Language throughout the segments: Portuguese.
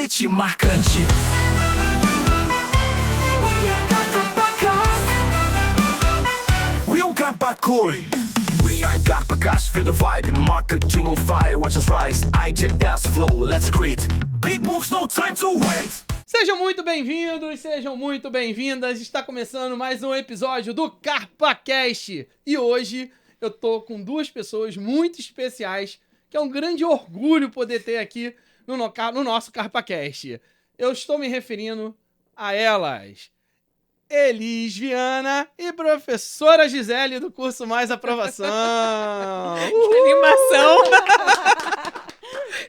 hit marcante. We are Carpacoi. We are Carpacast, feel the vibe, marketing on fire, watch us rise. IJS flow, let's create. Big moves, no time to wait. Sejam muito bem-vindos, sejam muito bem-vindas. Está começando mais um episódio do CarpaCast. E hoje eu tô com duas pessoas muito especiais, que é um grande orgulho poder ter aqui no nosso CarpaCast. Eu estou me referindo a elas, Elis Viana e professora Gisele do curso Mais Aprovação. Que animação!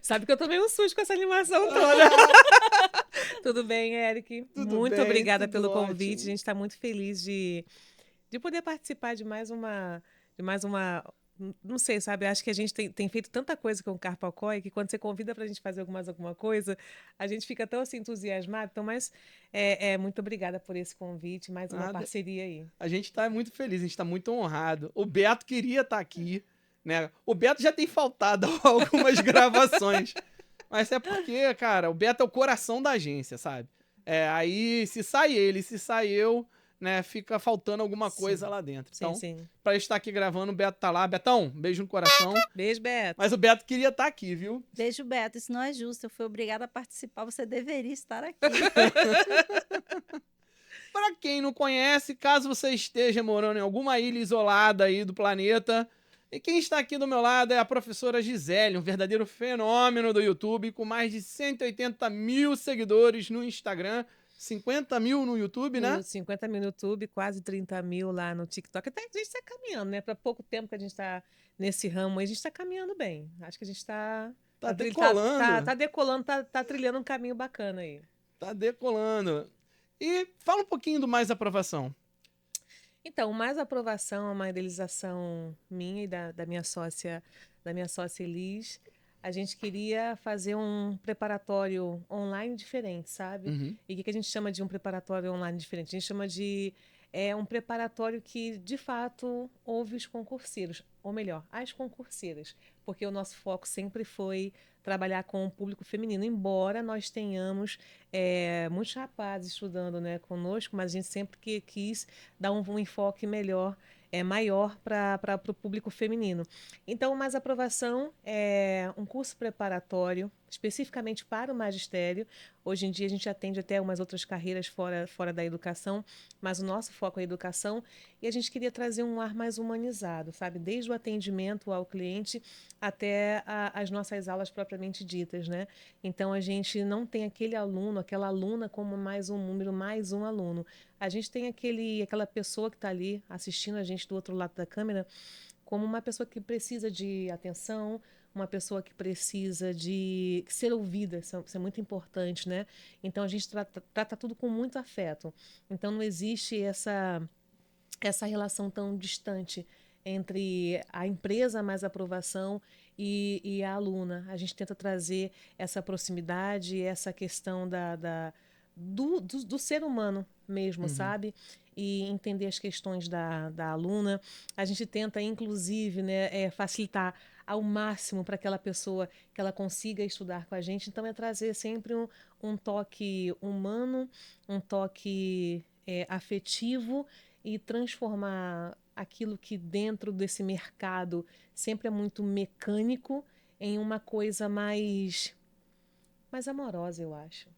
Sabe que eu tomei um susto com essa animação toda. Tudo bem, Eric? Muito obrigada pelo convite. Ótimo. A gente está muito feliz de poder participar de mais uma. Não sei, sabe? Acho que a gente tem feito tanta coisa com o Carpacoi que quando você convida para a gente fazer alguma coisa, a gente fica tão assim entusiasmado. Então, muito obrigada por esse convite, mais uma Nada. parceria aí. A gente tá muito feliz, a gente tá muito honrado. O Beto queria estar aqui, né? O Beto já tem faltado a algumas gravações. Mas é porque, cara, o Beto é o coração da agência, sabe? Aí se sai ele, se sai eu, né? Fica faltando alguma coisa lá dentro. Então, Sim. pra eu estar aqui gravando, o Beto tá lá. Betão, beijo no coração. Beijo, Beto. Mas o Beto queria estar aqui, viu? Beijo, Beto. Isso não é justo. Eu fui obrigada a participar. Você deveria estar aqui. Pra quem não conhece, caso você esteja morando em alguma ilha isolada aí do planeta, e quem está aqui do meu lado é a professora Gisele, um verdadeiro fenômeno do YouTube, com mais de 180 mil seguidores no Instagram, 50 mil no YouTube, né? 50 mil no YouTube, quase 30 mil lá no TikTok. Até a gente está caminhando, né? Para pouco tempo que a gente está nesse ramo, a gente está caminhando bem. Acho que a gente está... Tá decolando. Tá decolando, tá trilhando um caminho bacana aí. Tá decolando. E fala um pouquinho do Mais Aprovação. Então, Mais Aprovação é uma idealização minha e da minha sócia Elis. A gente queria fazer um preparatório online diferente, sabe? Uhum. E o que a gente chama de um preparatório online diferente? A gente chama de um preparatório que, de fato, ouve os concurseiros, ou melhor, as concurseiras, porque o nosso foco sempre foi trabalhar com o público feminino, embora nós tenhamos muitos rapazes estudando, né, conosco, mas a gente sempre quis dar um enfoque maior para o público feminino. Então, o Mais Aprovação é um curso preparatório especificamente para o magistério. Hoje em dia a gente atende até umas outras carreiras fora da educação, mas o nosso foco é a educação e a gente queria trazer um ar mais humanizado, sabe? Desde o atendimento ao cliente até as nossas aulas propriamente ditas, né? Então a gente não tem aquele aluno, aquela aluna como mais um número, mais um aluno. A gente tem aquela pessoa que está ali assistindo a gente do outro lado da câmera como uma pessoa que precisa de atenção, uma pessoa que precisa de ser ouvida, isso é muito importante, né? Então a gente trata tudo com muito afeto. Então não existe essa relação tão distante entre a empresa Mais Aprovação e a aluna. A gente tenta trazer essa proximidade, essa questão do ser humano mesmo, sabe? E entender as questões da aluna. A gente tenta, inclusive, né, facilitar ao máximo para aquela pessoa que ela consiga estudar com a gente. Então, é trazer sempre um toque humano, um toque afetivo e transformar aquilo que dentro desse mercado sempre é muito mecânico em uma coisa mais amorosa, eu acho.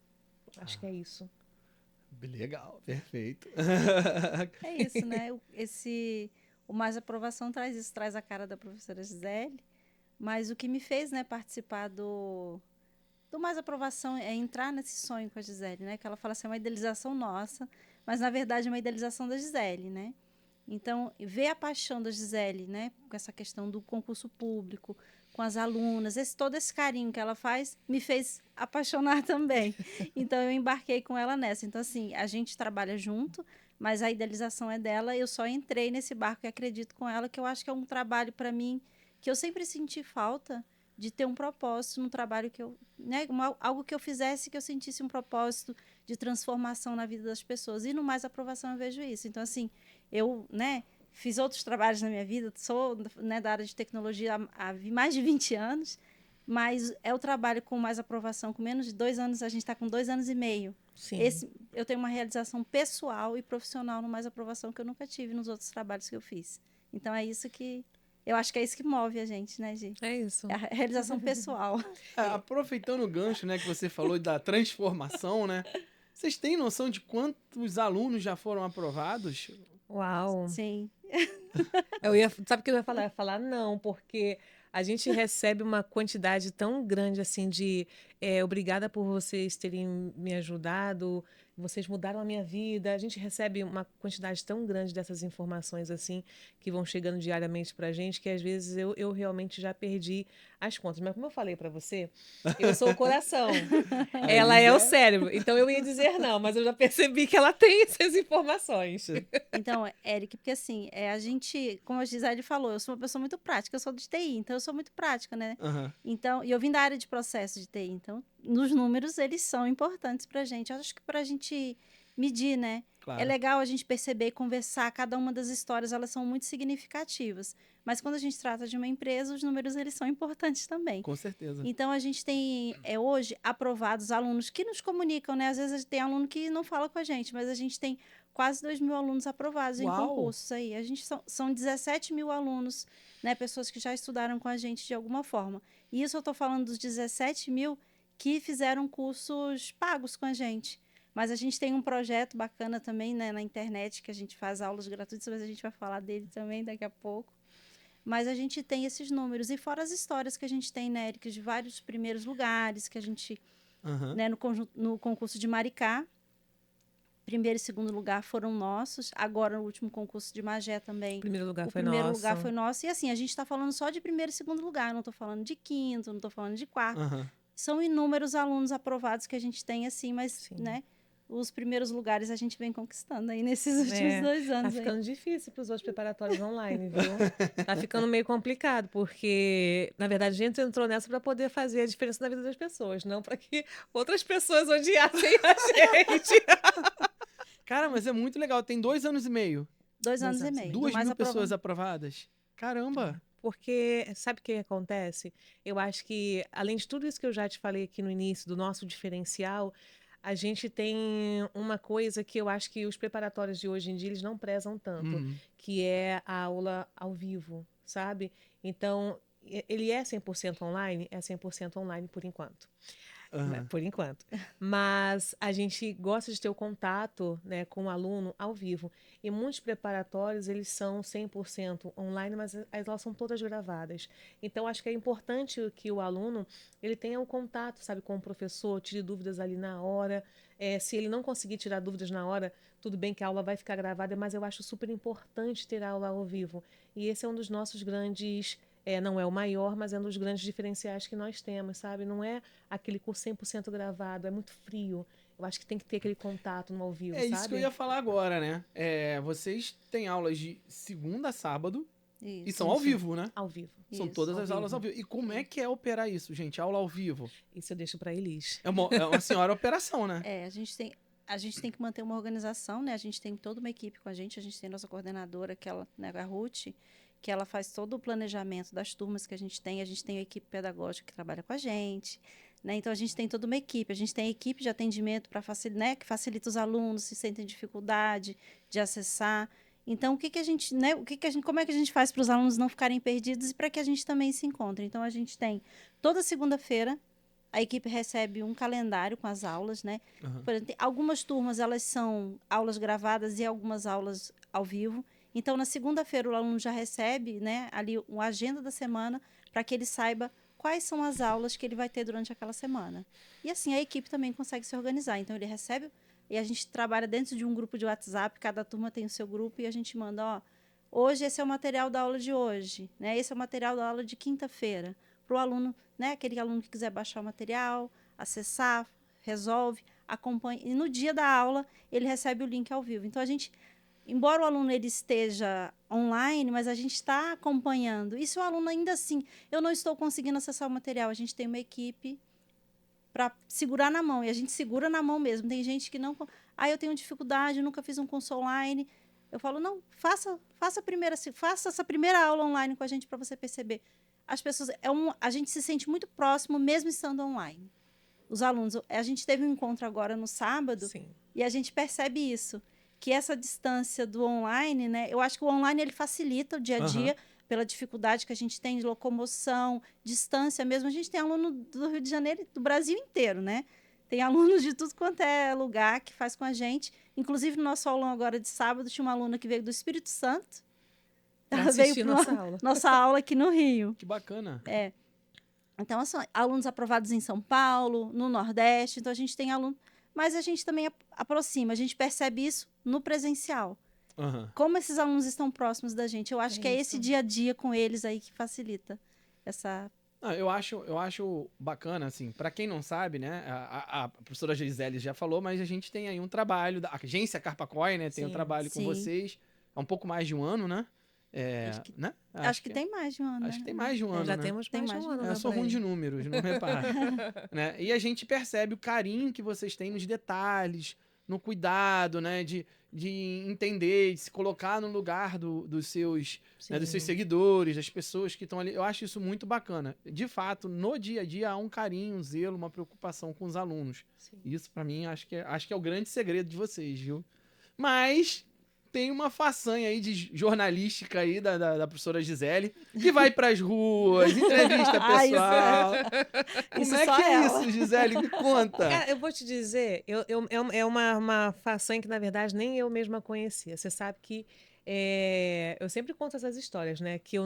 Acho que é isso. Legal, perfeito. É isso, né? O Mais Aprovação traz isso, traz a cara da professora Gisele. Mas o que me fez, né, participar do Mais Aprovação é entrar nesse sonho com a Gisele, né? Que ela fala assim, é uma idealização nossa, mas na verdade é uma idealização da Gisele, né? Então, ver a paixão da Gisele, né, com essa questão do concurso público, com as alunas, todo esse carinho que ela faz, me fez apaixonar também. Então, eu embarquei com ela nessa. Então, assim, a gente trabalha junto, mas a idealização é dela. Eu só entrei nesse barco e acredito com ela, que eu acho que é um trabalho, para mim, que eu sempre senti falta de ter um propósito no trabalho que eu... Né, algo que eu fizesse, que eu sentisse um propósito de transformação na vida das pessoas. E no Mais Aprovação eu vejo isso. Então, assim, eu, né, fiz outros trabalhos na minha vida, sou, né, da área de tecnologia há mais de 20 anos, mas é o trabalho com mais aprovação. Com menos de 2 anos, a gente está com 2 anos e meio. Sim. Eu tenho uma realização pessoal e profissional no mais aprovação que eu nunca tive nos outros trabalhos que eu fiz. Então, é isso que... Eu acho que é isso que move a gente, né, Gi? É isso. É a realização pessoal. Aproveitando o gancho, né, que você falou da transformação, né? Vocês têm noção de quantos alunos já foram aprovados? Uau. Sim. Sabe o que eu ia falar? Eu ia falar não, porque a gente recebe uma quantidade tão grande assim de obrigada por vocês terem me ajudado, vocês mudaram a minha vida. A gente recebe uma quantidade tão grande dessas informações assim que vão chegando diariamente pra gente que às vezes eu realmente já perdi as contas. Mas como eu falei pra você, eu sou o coração, ela é o cérebro. Então eu ia dizer não, mas eu já percebi que ela tem essas informações. Então, Eric, porque assim, a gente, como a Gisele falou, eu sou uma pessoa muito prática, eu sou de TI, então eu sou muito prática, né? Aham. Então, e eu vim da área de processo de TI, então, nos números, eles são importantes pra gente. Eu acho que pra gente medir, né? Claro. É legal a gente perceber e conversar, cada uma das histórias, elas são muito significativas. Mas quando a gente trata de uma empresa, os números, eles são importantes também. Com certeza. Então, a gente tem, hoje, aprovados alunos que nos comunicam, né? Às vezes, tem aluno que não fala com a gente, mas a gente tem quase 2.000 alunos aprovados em Uau! concursos aí. A gente são 17 mil alunos, né? Pessoas que já estudaram com a gente de alguma forma. E isso eu estou falando dos 17 mil que fizeram cursos pagos com a gente. Mas a gente tem um projeto bacana também, né, na internet, que a gente faz aulas gratuitas, mas a gente vai falar dele também daqui a pouco. Mas a gente tem esses números. E fora as histórias que a gente tem, né, Eric, de vários primeiros lugares, que a gente, Aham. né, no concurso de Maricá, primeiro e segundo lugar foram nossos. Agora, no último concurso de Magé também, O primeiro lugar o foi primeiro nosso. lugar foi nosso. E assim, a gente está falando só de primeiro e segundo lugar. Eu não estou falando de quinto, não estou falando de quarto. Aham. São inúmeros alunos aprovados que a gente tem, assim, mas, Sim. né, os primeiros lugares a gente vem conquistando aí nesses últimos 2 Tá anos. Aí. ficando difícil para os outros preparatórios online, viu? Tá ficando meio complicado, porque, na verdade, a gente entrou nessa para poder fazer a diferença na vida das pessoas, não para que outras pessoas odiassem a gente. Cara, mas é muito legal. Tem 2 anos e meio. 2 anos e anos. meio. 2 do mais mil aprovado. pessoas aprovadas. Caramba! Porque, sabe o que acontece? Eu acho que, além de tudo isso que eu já te falei aqui no início, do nosso diferencial, a gente tem uma coisa que eu acho que os preparatórios de hoje em dia, eles não prezam tanto, Uhum. que é a aula ao vivo, sabe? Então, ele é 100% online? É 100% online por enquanto. Aham. Por enquanto. Mas a gente gosta de ter o contato, né, com o aluno ao vivo. E muitos preparatórios, eles são 100% online, mas as aulas são todas gravadas. Então, acho que é importante que o aluno ele tenha o contato, sabe, com o professor, tire dúvidas ali na hora. Se ele não conseguir tirar dúvidas na hora, tudo bem que a aula vai ficar gravada, mas eu acho super importante ter a aula ao vivo. E esse é um dos nossos grandes... não é o maior, mas é um dos grandes diferenciais que nós temos, sabe? Não é aquele curso 100% gravado, é muito frio. Eu acho que tem que ter aquele contato no ao vivo, É sabe? isso que eu ia falar agora, né? Vocês têm aulas de segunda a sábado e Isso. são ao vivo, né? Ao vivo. São Isso, todas ao as aulas ao vivo. E como é que é operar isso, gente? Aula ao vivo. Isso eu deixo para Elis. É uma senhora operação, né? A gente tem que manter uma organização, né? A gente tem toda uma equipe com a gente tem nossa coordenadora, que ela, né, a Ruth, que ela faz todo o planejamento das turmas que a gente tem a equipe pedagógica que trabalha com a gente, né? Então a gente tem toda uma equipe, a gente tem a equipe de atendimento para né, que facilita os alunos se sentem dificuldade de acessar. Então como é que a gente faz para os alunos não ficarem perdidos e para que a gente também se encontre? Então a gente tem toda segunda-feira a equipe recebe um calendário com as aulas, né? Uhum. Por exemplo, algumas turmas elas são aulas gravadas e algumas aulas ao vivo. Então, na segunda-feira, o aluno já recebe, né, ali uma agenda da semana para que ele saiba quais são as aulas que ele vai ter durante aquela semana. E assim, a equipe também consegue se organizar. Então, ele recebe e a gente trabalha dentro de um grupo de WhatsApp, cada turma tem o seu grupo e a gente manda, ó, hoje esse é o material da aula de hoje, né? Esse é o material da aula de quinta-feira. Para o aluno, né, aquele aluno que quiser baixar o material, acessar, resolve, acompanha. E no dia da aula, ele recebe o link ao vivo. Então, embora o aluno ele esteja online, mas a gente está acompanhando. E se o aluno ainda assim, eu não estou conseguindo acessar o material, a gente tem uma equipe para segurar na mão. E a gente segura na mão mesmo. Tem gente que não... eu tenho dificuldade, eu nunca fiz um curso online. Eu falo, não, faça essa primeira aula online com a gente para você perceber. as pessoas, a gente se sente muito próximo mesmo estando online. Os alunos, a gente teve um encontro agora no sábado, Sim. e a gente percebe isso, que essa distância do online, né? Eu acho que o online ele facilita o dia a dia, pela dificuldade que a gente tem de locomoção, distância mesmo. A gente tem aluno do Rio de Janeiro e do Brasil inteiro, né? Tem alunos de tudo quanto é lugar que faz com a gente. Inclusive, no nosso aulão agora de sábado, tinha uma aluna que veio do Espírito Santo. Pra Ela veio assistir para nossa aula. nossa aula aqui no Rio. Que bacana. Então, são alunos aprovados em São Paulo, no Nordeste. Então, a gente tem aluno... Mas a gente também aproxima. A gente percebe isso no presencial. Aham. Como esses alunos estão próximos da gente. Eu acho É que é isso. esse dia a dia com eles aí que facilita essa... Ah, eu acho bacana, assim, pra quem não sabe, né, a professora Gisele já falou, mas a gente tem aí um trabalho, da agência Carpacói, né, tem um Sim, trabalho com sim. vocês, há um pouco mais de um ano, né? Acho que- Né? Acho que tem mais de um ano, Acho né? que tem mais de um ano, Já né? temos Tem mais de mais um de- ano, Eu né, sou por ruim aí. de números, não repara. Né? E a gente percebe o carinho que vocês têm nos detalhes, no cuidado, né? De entender, de se colocar no lugar dos seus, né, dos seus Sim. seguidores, das pessoas que estão ali. Eu acho isso muito bacana. De fato, no dia a dia há um carinho, um zelo, uma preocupação com os alunos. Sim. Isso, pra mim, acho que é o grande segredo de vocês, viu? Mas tem uma façanha aí de jornalística aí da professora Gisele, que vai pras ruas, entrevista Ah, isso pessoal. Isso Como é só que é ela. isso, Gisele? Me conta. Cara, eu vou te dizer, é uma façanha que, na verdade, nem eu mesma conhecia. Você sabe que eu sempre conto essas histórias, né? Que eu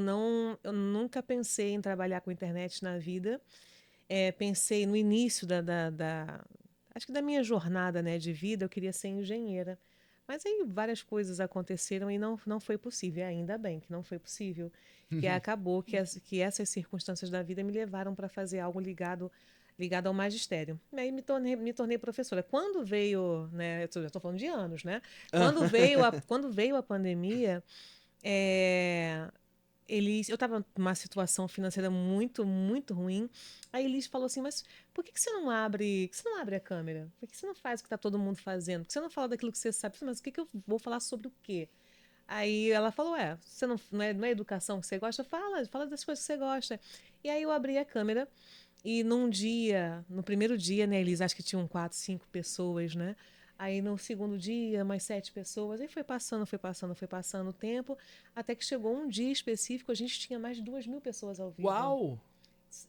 nunca pensei em trabalhar com internet na vida. Pensei no início acho que da minha jornada, né, de vida, eu queria ser engenheira. Mas aí várias coisas aconteceram e não foi possível. Ainda bem que não foi possível. Que acabou que essas circunstâncias da vida me levaram para fazer algo ligado ao magistério. E aí me tornei professora. Quando veio, né, já estou falando de anos, né? Quando veio a pandemia, eu estava numa situação financeira muito, muito ruim. Aí Elis falou assim, mas por que você não abre a câmera? Por que você não faz o que está todo mundo fazendo? Por que você não fala daquilo que você sabe? Mas o que eu vou falar sobre o quê? Aí ela falou, você não é educação que você gosta? Fala das coisas que você gosta. E aí eu abri a câmera e no primeiro dia, né, Elis, acho que tinham 4, 5 pessoas, né? Aí no segundo dia, mais 7 pessoas. Aí foi passando o tempo, até que chegou um dia específico, a gente tinha mais de 2.000 pessoas ao vivo. Uau!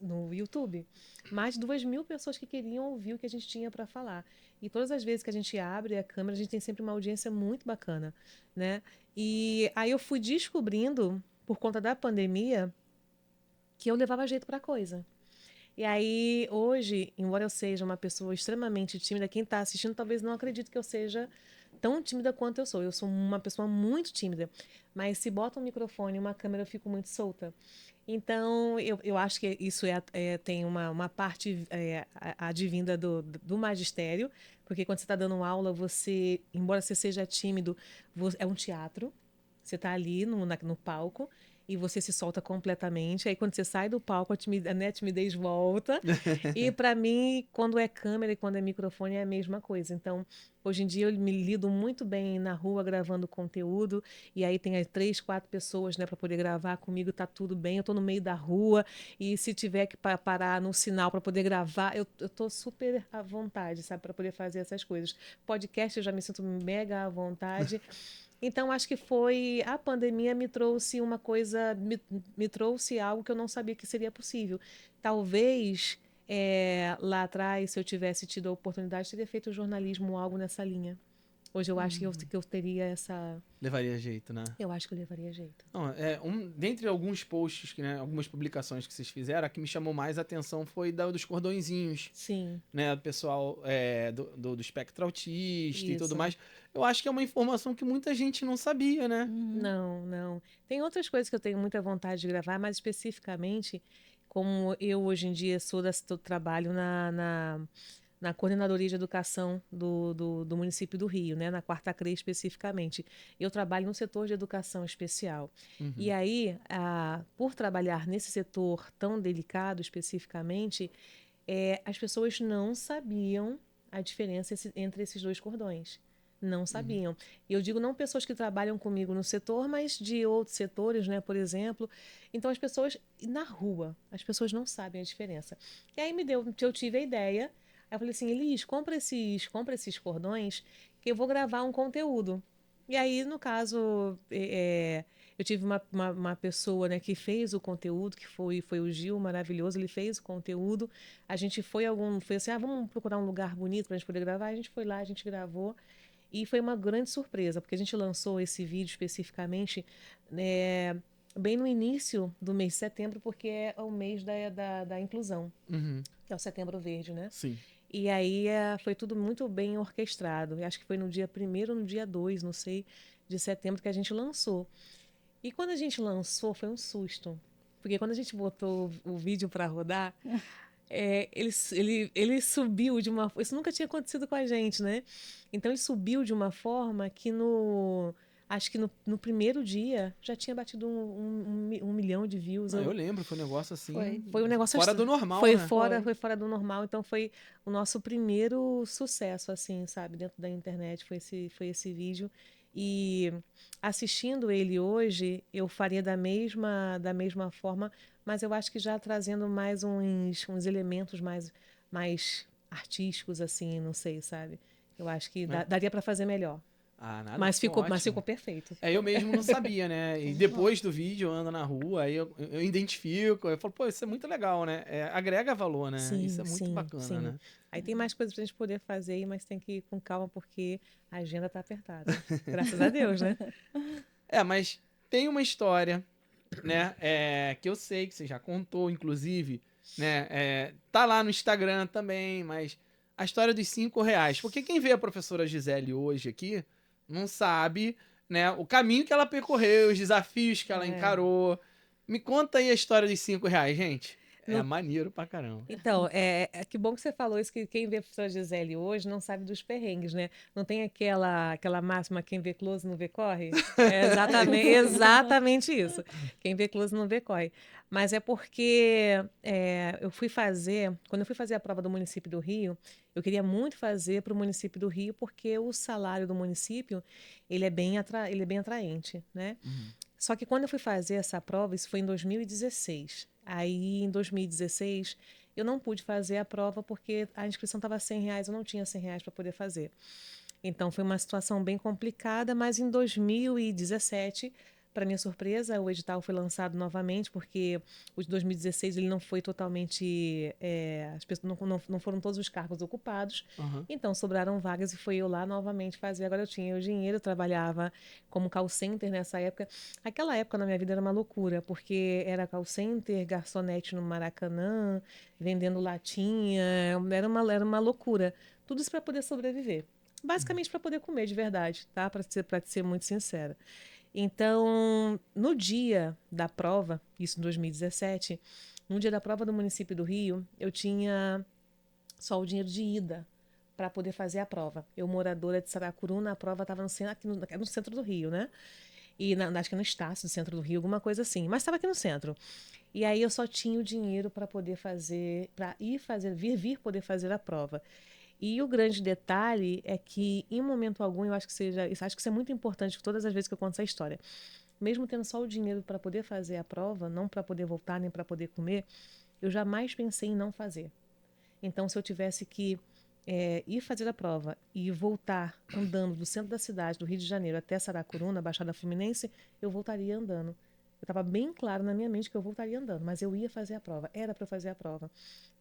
No YouTube. Mais de 2.000 pessoas que queriam ouvir o que a gente tinha para falar. E todas as vezes que a gente abre a câmera, a gente tem sempre uma audiência muito bacana, né? E aí eu fui descobrindo, por conta da pandemia, que eu levava jeito para coisa. E aí, hoje, embora eu seja uma pessoa extremamente tímida, quem está assistindo talvez não acredite que eu seja tão tímida quanto eu sou. Eu sou uma pessoa muito tímida, mas se bota um microfone e uma câmera, eu fico muito solta. Então, eu acho que isso tem uma parte advinda do magistério, porque quando você está dando aula, embora você seja tímido, é um teatro. Você está ali no palco e você se solta completamente. Aí, quando você sai do palco, a timidez volta. E, para mim, quando é câmera e quando é microfone, é a mesma coisa. Então, hoje em dia, eu me lido muito bem na rua gravando conteúdo. E aí tem 3, 4 pessoas, né, para poder gravar comigo. Tá tudo bem. Eu estou no meio da rua e se tiver que parar no sinal para poder gravar, eu estou super à vontade, sabe, para poder fazer essas coisas. Podcast, eu já me sinto mega à vontade. Então, acho que a pandemia me trouxe uma coisa, me trouxe algo que eu não sabia que seria possível. Talvez, lá atrás, se eu tivesse tido a oportunidade, teria feito jornalismo ou algo nessa linha. Hoje eu acho que eu teria essa... Levaria jeito, né? Eu acho que eu levaria jeito. Não, dentre alguns posts, né, algumas publicações que vocês fizeram, a que me chamou mais a atenção foi dos cordõezinhos. Sim. Né, do pessoal do espectro autista e tudo Isso. mais. Eu acho que é uma informação que muita gente não sabia, né? Não. Tem outras coisas que eu tenho muita vontade de gravar, mas especificamente, como eu hoje em dia trabalho na coordenadoria de educação do município do Rio, né? Na 4ª CRE especificamente. Eu trabalho no setor de educação especial. E aí, por trabalhar nesse setor tão delicado especificamente, as pessoas não sabiam a diferença entre esses 2 cordões. Não sabiam. E eu digo não pessoas que trabalham comigo no setor, mas de outros setores, né, por exemplo. Então as pessoas na rua, as pessoas não sabem a diferença. E aí eu tive a ideia. Aí eu falei assim, Elis, compra esses cordões que eu vou gravar um conteúdo. E aí, no caso, eu tive uma pessoa, né, que fez o conteúdo, que foi o Gil, maravilhoso, ele fez o conteúdo. A gente foi assim, vamos procurar um lugar bonito para a gente poder gravar. A gente foi lá, a gente gravou. E foi uma grande surpresa, porque a gente lançou esse vídeo especificamente, né, bem no início do mês de setembro, porque é o mês da inclusão, Uhum. que é o Setembro Verde, né? Sim. E aí foi tudo muito bem orquestrado. Eu acho que foi no dia 1º ou no dia 2, não sei, de setembro que a gente lançou. E quando a gente lançou, foi um susto. Porque quando a gente botou o vídeo para rodar, ele subiu de uma... Isso nunca tinha acontecido com a gente, né? Então ele subiu de uma forma que acho que no primeiro dia já tinha batido um milhão de views. Não, eu lembro, foi um negócio assim. Foi um negócio fora do normal, foi né? foi fora do normal. Então foi o nosso primeiro sucesso, assim, sabe, dentro da internet. Foi esse vídeo. E assistindo ele hoje, eu faria da mesma forma, mas eu acho que já trazendo mais uns elementos mais artísticos, assim, não sei, sabe? Eu acho que daria para fazer melhor. Ah, nada, Mas ficou ótimo. perfeito. Eu mesmo não sabia, né? E depois do vídeo, eu ando na rua, aí eu identifico, eu falo, pô, isso é muito legal, né? Agrega valor, né? Sim, Isso é muito bacana, sim. né? Aí tem mais coisas pra gente poder fazer aí, mas tem que ir com calma porque a agenda tá apertada. Graças a Deus, né? Mas tem uma história, né? Que eu sei que você já contou, inclusive, né? Tá lá no Instagram também, mas a história dos R$ 5. Porque quem vê a professora Gisele hoje aqui não sabe, né? O caminho que ela percorreu, os desafios que ela encarou. Me conta aí a história dos R$ 5, gente. É maneiro pra caramba. Então, que bom que você falou isso, que quem vê a professora Gisele hoje não sabe dos perrengues, né? Não tem aquela máxima, quem vê close não vê corre? É exatamente isso. Quem vê close não vê corre. Mas é porque quando eu fui fazer a prova do município do Rio, eu queria muito fazer para o município do Rio, porque o salário do município, ele é bem atraente, né? Só que quando eu fui fazer essa prova, isso foi em 2016. Aí, em 2016, eu não pude fazer a prova porque a inscrição estava R$ 100, eu não tinha R$ 100 para poder fazer. Então, foi uma situação bem complicada, mas em 2017, para minha surpresa, o edital foi lançado novamente, porque o de 2016 ele não foi totalmente... as pessoas não foram todos os cargos ocupados, então sobraram vagas e foi eu lá novamente fazer. Agora eu tinha o dinheiro, eu trabalhava como call center nessa época. Aquela época na minha vida era uma loucura, porque era call center, garçonete no Maracanã, vendendo latinha, era uma loucura. Tudo isso para poder sobreviver. Basicamente para poder comer de verdade, tá? Para ser muito sincera. Então, no dia da prova, isso em 2017, no dia da prova do município do Rio, eu tinha só o dinheiro de ida para poder fazer a prova. Eu, moradora de Saracuruna, a prova estava aqui no centro do Rio, né? E acho que no Estácio do centro do Rio, alguma coisa assim. Mas estava aqui no centro. E aí eu só tinha o dinheiro para poder fazer, vir poder fazer a prova. E o grande detalhe é que, em momento algum, eu acho que isso é muito importante todas as vezes que eu conto essa história. Mesmo tendo só o dinheiro para poder fazer a prova, não para poder voltar nem para poder comer, eu jamais pensei em não fazer. Então, se eu tivesse que ir fazer a prova e voltar andando do centro da cidade, do Rio de Janeiro, até Saracuruna, Baixada Fluminense, eu voltaria andando. Eu estava bem claro na minha mente que eu voltaria andando, mas eu ia fazer a prova, era para eu fazer a prova.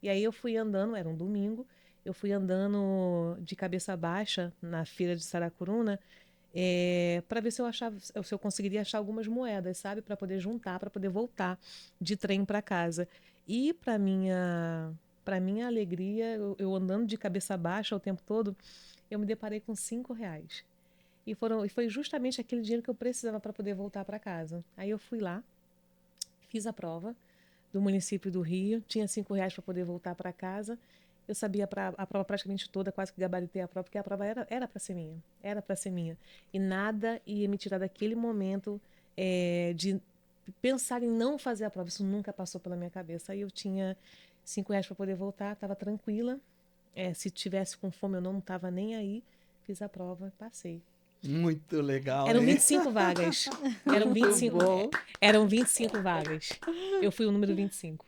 E aí eu fui andando, era um domingo, eu fui andando de cabeça baixa na feira de Saracuruna para ver se eu conseguiria achar algumas moedas, sabe? Para poder juntar, para poder voltar de trem para casa. E para minha alegria, eu andando de cabeça baixa o tempo todo, eu me deparei com R$ 5. E foi justamente aquele dinheiro que eu precisava para poder voltar para casa. Aí eu fui lá, fiz a prova do município do Rio, tinha R$ 5 para poder voltar para casa. Eu sabia a prova praticamente toda, quase que gabaritei a prova, porque a prova era para ser minha. Era para ser minha. E nada ia me tirar daquele momento de pensar em não fazer a prova. Isso nunca passou pela minha cabeça. Aí eu tinha R$ 5 para poder voltar, estava tranquila. Se tivesse com fome, eu não estava nem aí. fiz a prova, passei. Muito legal, Eram hein? 25 vagas. Eram 25 vagas. Eu fui o número 25.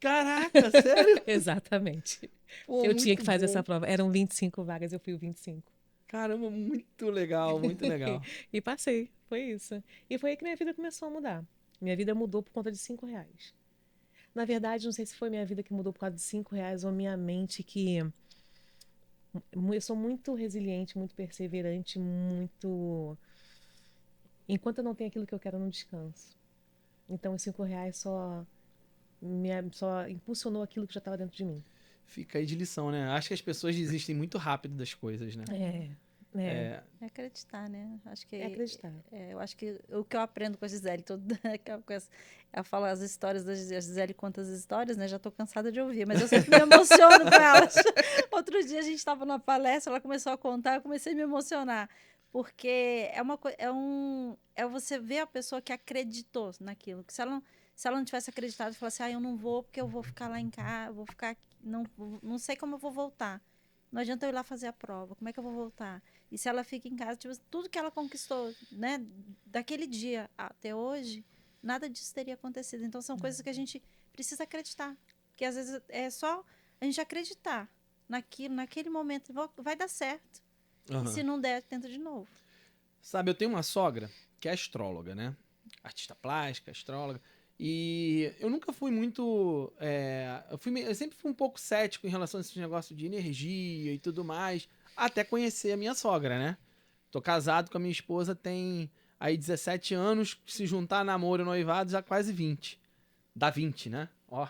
Caraca, sério? Exatamente. Pô, Eu tinha muito que fazer bom. essa prova. Eram 25 vagas, eu fui o 25. Caramba, muito legal, muito legal. E passei, foi isso. E foi aí que minha vida começou a mudar. Minha vida mudou por conta de R$ 5. Na verdade, não sei se foi minha vida que mudou por causa de R$ 5 ou minha mente que... Eu sou muito resiliente, muito perseverante, muito... Enquanto eu não tenho aquilo que eu quero, eu não descanso. Então, os R$ 5 só impulsionou aquilo que já estava dentro de mim. Fica aí de lição, né? Acho que as pessoas desistem muito rápido das coisas, né? É acreditar, né? Acho que acreditar. eu acho que o que eu aprendo com a Gisele, ela fala as histórias da Gisele, a Gisele conta as histórias, né? Já tô cansada de ouvir, mas eu sempre me emociono com elas. Outro dia a gente estava numa palestra, ela começou a contar, eu comecei a me emocionar, porque é você ver a pessoa que acreditou naquilo, que se ela não tivesse acreditado, falasse, eu não vou porque eu vou ficar lá em casa, vou ficar aqui, não sei como eu vou voltar. Não adianta eu ir lá fazer a prova, como é que eu vou voltar? E se ela fica em casa, tipo, tudo que ela conquistou, né, daquele dia até hoje, nada disso teria acontecido. Então, são coisas que a gente precisa acreditar. Que às vezes é só a gente acreditar naquele momento, vai dar certo. Aham. E se não der, tenta de novo. Sabe, eu tenho uma sogra que é astróloga, né? Artista plástica, astróloga. E eu nunca fui muito... eu sempre fui um pouco cético em relação a esse negócio de energia e tudo mais, até conhecer a minha sogra, né? Tô casado com a minha esposa tem aí 17 anos, se juntar namoro e noivado já quase 20. Dá 20, né? Ó.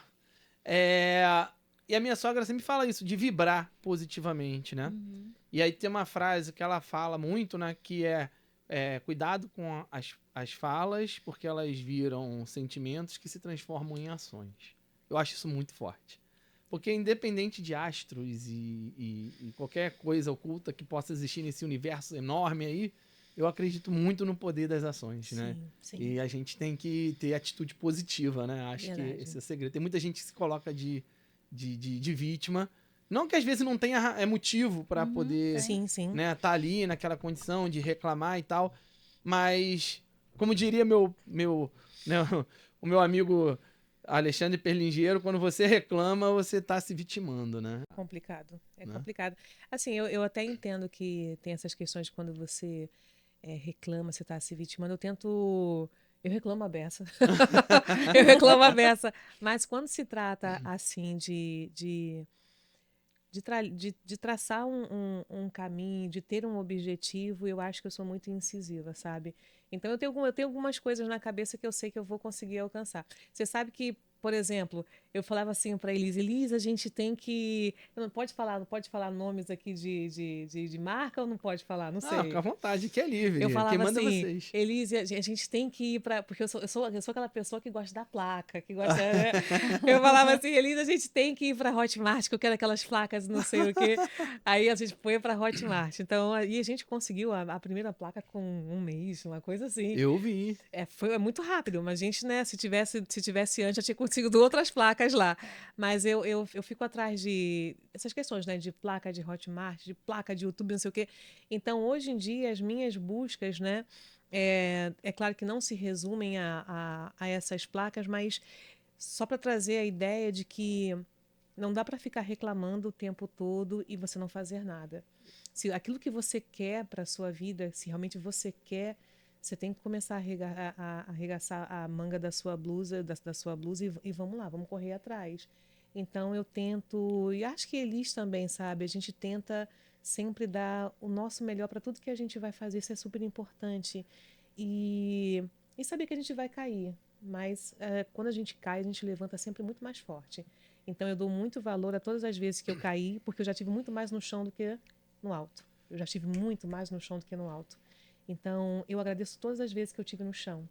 E a minha sogra sempre fala isso, de vibrar positivamente, né? Uhum. E aí tem uma frase que ela fala muito, né? Que cuidado com as falas, porque elas viram sentimentos que se transformam em ações. Eu acho isso muito forte. Porque independente de astros e qualquer coisa oculta que possa existir nesse universo enorme aí, eu acredito muito no poder das ações, né? Sim. E a gente tem que ter atitude positiva, né? Acho Verdade. que esse é o segredo. Tem muita gente que se coloca de vítima. Não que às vezes não tenha motivo para poder Sim. né, tá ali naquela condição de reclamar e tal, mas como diria né, o meu amigo Alexandre Perlingeiro, quando você reclama, você tá se vitimando, né? Complicado. É Né? complicado. Assim, eu até entendo que tem essas questões de quando você reclama, você está se vitimando. Eu reclamo a beça. Eu reclamo a beça. Mas quando se trata, assim, de traçar um caminho, de ter um objetivo, eu acho que eu sou muito incisiva, sabe? Então, eu tenho algumas coisas na cabeça que eu sei que eu vou conseguir alcançar. Você sabe que, por exemplo, eu falava assim para Elise, a gente tem que... Não pode falar nomes aqui de marca ou não pode falar? Não sei. Fica à vontade, que é livre. Eu Quem falava manda assim, vocês. Elise, a gente tem que ir para... Porque eu sou aquela pessoa que gosta da placa, que gosta... né? Eu falava assim, Elise, a gente tem que ir para Hotmart, que eu quero aquelas placas não sei o quê. Aí a gente foi para Hotmart. Então, aí a gente conseguiu a primeira placa com um mês, uma coisa assim. Eu vi. Foi muito rápido, mas a gente, né, se tivesse antes, já tinha conseguido outras placas lá. Mas eu fico atrás de essas questões, né, de placa de Hotmart, de placa de YouTube, não sei o quê. Então, hoje em dia, as minhas buscas, né, é claro que não se resumem a essas placas, mas só para trazer a ideia de que não dá para ficar reclamando o tempo todo e você não fazer nada. Se aquilo que você quer para a sua vida, se realmente você quer, você tem que começar a arregaçar a manga da sua blusa, e vamos lá, vamos correr atrás. Então eu tento, e acho que eles também, sabe? A gente tenta sempre dar o nosso melhor para tudo que a gente vai fazer, isso é super importante. E saber que a gente vai cair, mas quando a gente cai, a gente levanta sempre muito mais forte. Então eu dou muito valor a todas as vezes que eu caí, porque eu já tive muito mais no chão do que no alto. Eu já tive muito mais no chão do que no alto. Então, eu agradeço todas as vezes que eu tive no chão,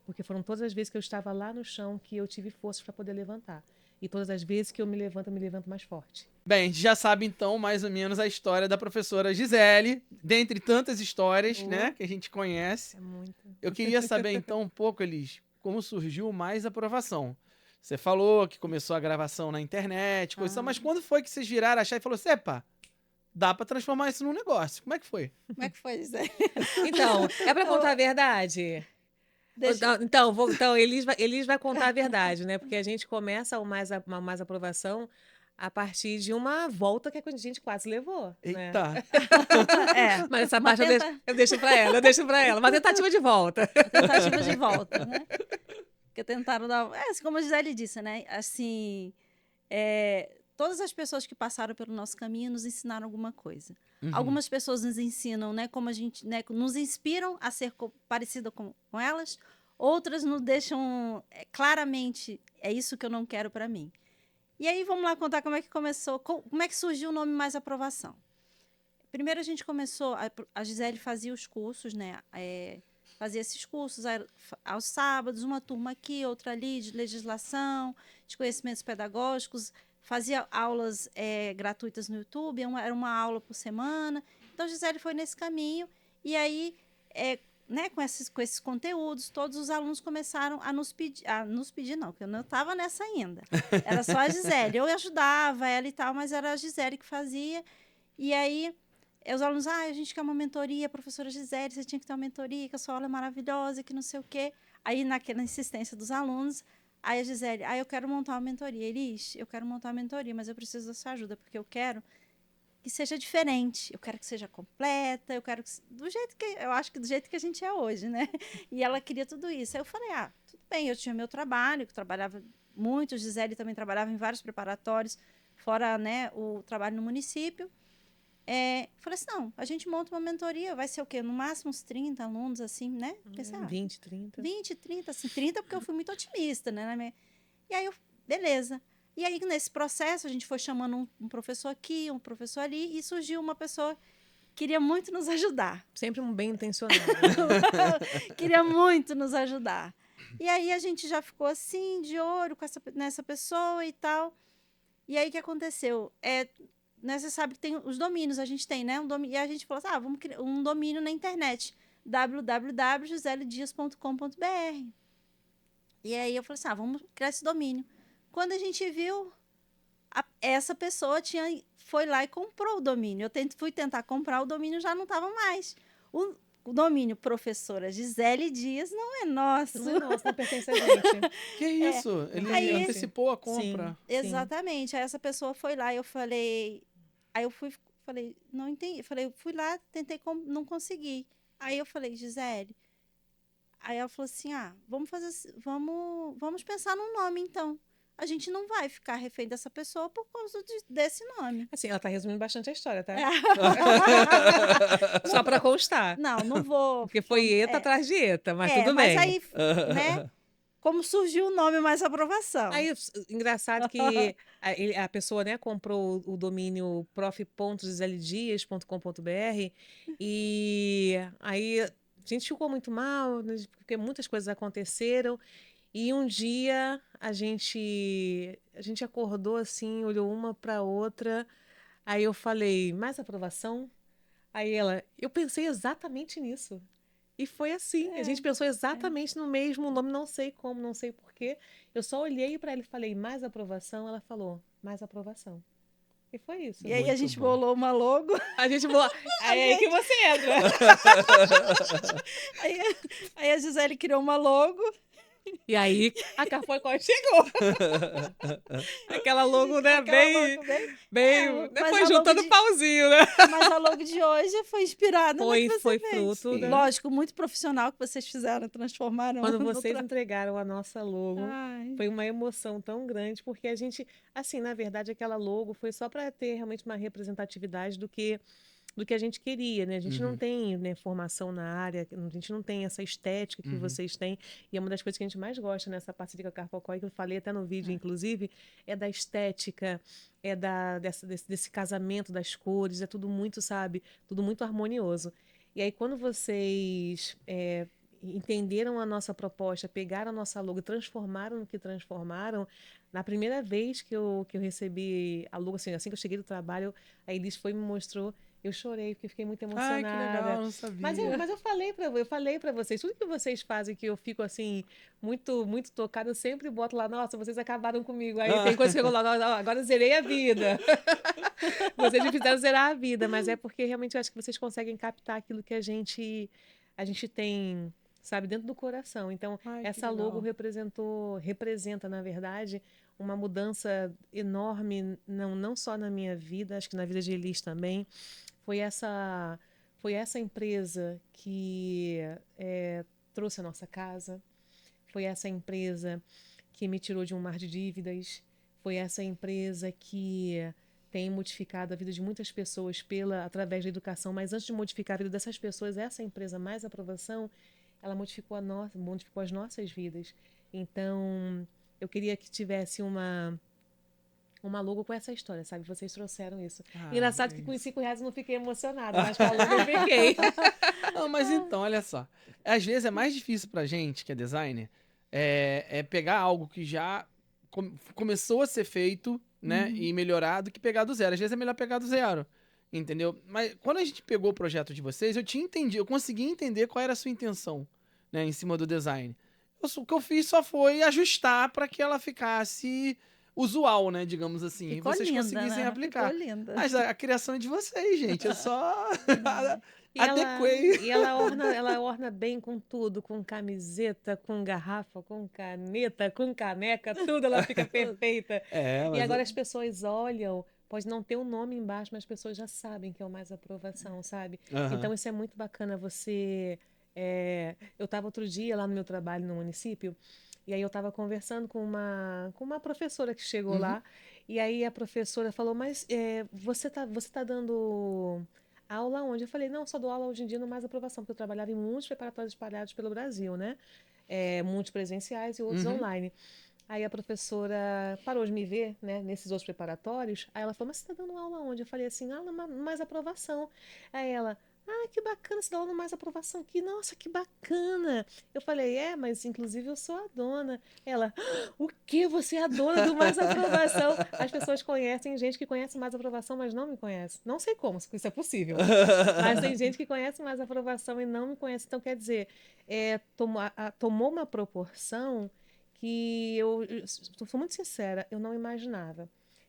porque foram todas as vezes que eu estava lá no chão que eu tive força para poder levantar. E todas as vezes que eu me levanto mais forte. Bem, a gente já sabe então mais ou menos a história da professora Gisele, dentre tantas histórias, né, que a gente conhece. É muito. Eu queria saber então um pouco, Elis, como surgiu mais a aprovação. Você falou que começou a gravação na internet, coisa, mas quando foi que vocês viraram a chave e falou assim, epa, dá pra transformar isso num negócio. Como é que foi? Como é que foi, Gisele? Então, é para contar a verdade? Deixa- Então, eles vai contar a verdade, né? Porque a gente começa uma mais aprovação a partir de uma volta que a gente quase levou, né? Eita. É, Mas essa uma parte eu deixo pra ela, Uma tentativa de volta. tentativa de volta, né? Porque tentaram dar. É, assim, como a Gisele disse, né? Assim, todas as pessoas que passaram pelo nosso caminho nos ensinaram alguma coisa. Algumas pessoas nos ensinam, né? Como a gente, né? Nos inspiram a ser parecida com elas. Outras nos deixam claramente, é isso que eu não quero para mim. E aí, vamos lá contar como é que começou, como é que surgiu o nome Mais Aprovação. Primeiro a gente começou, a Gisele fazia os cursos, né? Fazia esses cursos aos sábados, uma turma aqui, outra ali, de legislação, de conhecimentos pedagógicos, fazia aulas gratuitas no YouTube, era uma aula por semana. Então, a Gisele foi nesse caminho, e aí, né, com esses conteúdos, todos os alunos começaram a nos pedir não, porque eu não estava nessa ainda. Era só a Gisele. Eu ajudava ela e tal, mas era a Gisele que fazia. E aí, os alunos, a gente quer uma mentoria, professora Gisele, você tinha que ter uma mentoria, que a sua aula é maravilhosa, que não sei o quê. Aí, naquela insistência dos alunos, aí a Gisele, eu quero montar uma mentoria. Elis, eu quero montar uma mentoria, mas eu preciso da sua ajuda, porque eu quero que seja diferente, eu quero que seja completa, eu quero que, eu acho que do jeito que a gente é hoje, né? E ela queria tudo isso. Aí eu falei, tudo bem, eu tinha meu trabalho, que trabalhava muito, a Gisele também trabalhava em vários preparatórios, fora, né, o trabalho no município. Falei assim, não, a gente monta uma mentoria, vai ser o quê? No máximo uns 30 alunos, assim, né? Pensei, 20, 30. 20, 30, assim, 30 porque eu fui muito otimista, né? E aí, beleza. E aí, nesse processo, a gente foi chamando um professor aqui, um professor ali, e surgiu uma pessoa que queria muito nos ajudar. Sempre um bem intencionado. Queria muito nos ajudar. E aí, a gente já ficou assim, de olho nessa pessoa e tal. E aí, o que aconteceu? Né, você sabe que tem os domínios, a gente tem, né? E a gente falou assim, vamos criar um domínio na internet, www.giseledias.com.br. E aí eu falei assim, vamos criar esse domínio. Quando a gente viu, essa pessoa foi lá e comprou o domínio. Fui tentar comprar, o domínio já não estava mais. O domínio professora Gisele Dias não é nosso. Não é nosso, não pertence a gente. Que isso? Ele Aí- antecipou a compra. Sim. Exatamente. Aí essa pessoa foi lá e eu falei... Aí eu falei, não entendi. Falei, eu fui lá, tentei, não consegui. Aí eu falei, Gisele. Aí ela falou assim, vamos pensar num nome, então. A gente não vai ficar refém dessa pessoa por causa desse nome. Assim, ela tá resumindo bastante a história, tá? É. Só para constar. Não vou. Porque foi eta atrás de eta, mas tudo mas bem. aí, né? Como surgiu o nome Mais Aprovação? Aí, engraçado que a pessoa, né, comprou o domínio prof.giseledias.com.br e aí a gente ficou muito mal, né, porque muitas coisas aconteceram e um dia a gente acordou assim, olhou uma para outra, aí eu falei, mais aprovação? Aí eu pensei exatamente nisso. E foi assim, a gente pensou exatamente no mesmo nome, não sei como, não sei porquê. Eu só olhei para ele e falei, mais aprovação? Ela falou, mais aprovação. E foi isso. E aí a Muito gente bom. bolou uma logo. A gente falou, aí que você entra. Aí a Gisele criou uma logo. E aí a Carpocói chegou. Aquela logo, né, bem, Logo bem. né, mas foi a juntando logo de- pauzinho, né? Mas a logo de hoje foi inspirada Foi- no que você foi fez. fruto, né? Lógico, muito profissional que vocês fizeram, transformaram. Quando no vocês entregaram a nossa logo, Ai. foi uma emoção tão grande, porque a gente, assim, na verdade, aquela logo foi só para ter realmente uma representatividade do que a gente queria, né? A gente não tem, né, formação na área, a gente não tem essa estética que vocês têm, e é uma das coisas que a gente mais gosta nessa parceria com a Carpocói, que eu falei até no vídeo, inclusive, é da estética, desse casamento das cores, é tudo muito, sabe, tudo muito harmonioso. E aí, quando vocês entenderam a nossa proposta, pegaram a nossa logo e transformaram no que transformaram, na primeira vez que eu recebi a logo, assim que eu cheguei do trabalho, a Elis foi e me mostrou, Eu chorei, porque fiquei muito Ai, emocionada. que legal, não sabia. Mas eu falei pra vocês, tudo que vocês fazem que eu fico assim, muito, muito tocada, eu sempre boto lá, nossa, vocês acabaram comigo. Aí tem coisa que eu coloco, "Não, agora eu zerei a vida." Vocês me fizeram zerar a vida, mas é porque realmente eu acho que vocês conseguem captar aquilo que a gente tem, sabe, dentro do coração. Então, Ai, que essa logo legal. representa, na verdade, uma mudança enorme, não só na minha vida, acho que na vida de Elis também. Foi foi essa empresa que trouxe a nossa casa, foi essa empresa que me tirou de um mar de dívidas, foi essa empresa que tem modificado a vida de muitas pessoas através da educação, mas antes de modificar a vida dessas pessoas, essa empresa mais aprovação, ela modificou as nossas vidas. Então, eu queria que tivesse uma logo com essa história, sabe? Vocês trouxeram isso. Ah, Engraçado é que com os isso. R$ 5 eu não fiquei emocionada, mas com a logo eu fiquei. Não, mas então, olha só. Às vezes é mais difícil pra gente, que é designer, pegar algo que já começou a ser feito, né, e melhorar do que pegar do zero. Às vezes é melhor pegar do zero, entendeu? Mas quando a gente pegou o projeto de vocês, eu consegui entender qual era a sua intenção, né, em cima do design. O que eu fiz só foi ajustar para que ela ficasse usual, né, digamos assim, e Ficou vocês linda, conseguissem né? aplicar. Ficou linda. Mas a criação é de vocês, gente. Eu só E ela, adequei. e ela orna bem com tudo, com camiseta, com garrafa, com caneta, com caneca, tudo ela fica perfeita. É, E mas agora as pessoas olham, pode não ter um nome embaixo, mas as pessoas já sabem que é o Mais Aprovação, sabe? Aham. Então isso é muito bacana eu estava outro dia lá no meu trabalho no município, e aí eu estava conversando com uma professora que chegou Uhum. lá, e aí a professora falou, mas você tá dando aula onde? Eu falei, não, só dou aula hoje em dia no Mais Aprovação, porque eu trabalhava em muitos preparatórios espalhados pelo Brasil, né? Muitos presenciais e outros Uhum. online. Aí a professora parou de me ver, né, nesses outros preparatórios. Aí ela falou, mas você está dando aula onde? Eu falei assim, no Mais Aprovação. Aí ela, que bacana, você dá aula no Mais Aprovação aqui. Nossa, que bacana. Eu falei, mas inclusive eu sou a dona. Ela, o quê? Você é a dona do Mais Aprovação? As pessoas conhecem gente que conhece Mais Aprovação, mas não me conhece. Não sei como, se isso é possível. Mas tem gente que conhece Mais Aprovação e não me conhece. Então, quer dizer, tomou uma proporção que eu sou muito sincera, eu não imaginava.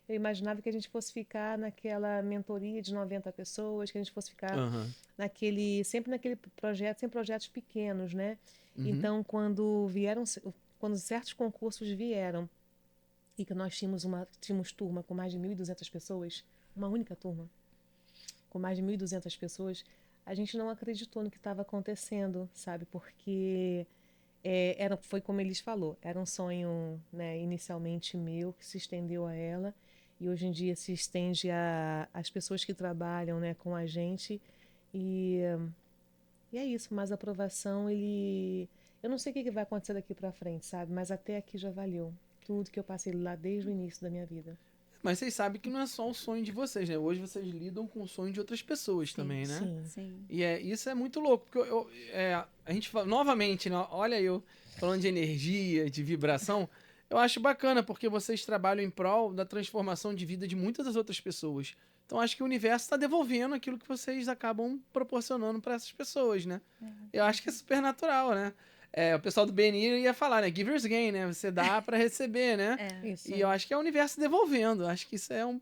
Eu imaginava que a gente fosse ficar naquela mentoria de 90 pessoas, que a gente fosse ficar Aham. sempre naquele projeto, sempre projetos pequenos, né? Uhum. Então, quando certos concursos vieram e que nós tínhamos turma com mais de 1.200 pessoas, uma única turma, com mais de 1.200 pessoas, a gente não acreditou no que estava acontecendo, sabe? Porque foi como eles falou, era um sonho, né, inicialmente meu, que se estendeu a ela, e hoje em dia se estende às pessoas que trabalham, né, com a gente, e é isso, mas a aprovação, eu não sei o que vai acontecer daqui para frente, sabe, mas até aqui já valeu, tudo que eu passei lá desde o início da minha vida. Mas vocês sabem que não é só o sonho de vocês, né? Hoje vocês lidam com o sonho de outras pessoas também, né? Sim. Sim. E isso é muito louco, porque a gente fala, novamente, né? Olha eu falando de energia, de vibração, eu acho bacana, porque vocês trabalham em prol da transformação de vida de muitas das outras pessoas. Então acho que o universo está devolvendo aquilo que vocês acabam proporcionando para essas pessoas, né? Eu acho que é super natural, né? O pessoal do BNI ia falar, né? Givers gain, né? Você dá para receber, né? Isso. E eu acho que é o universo devolvendo. Acho que isso é um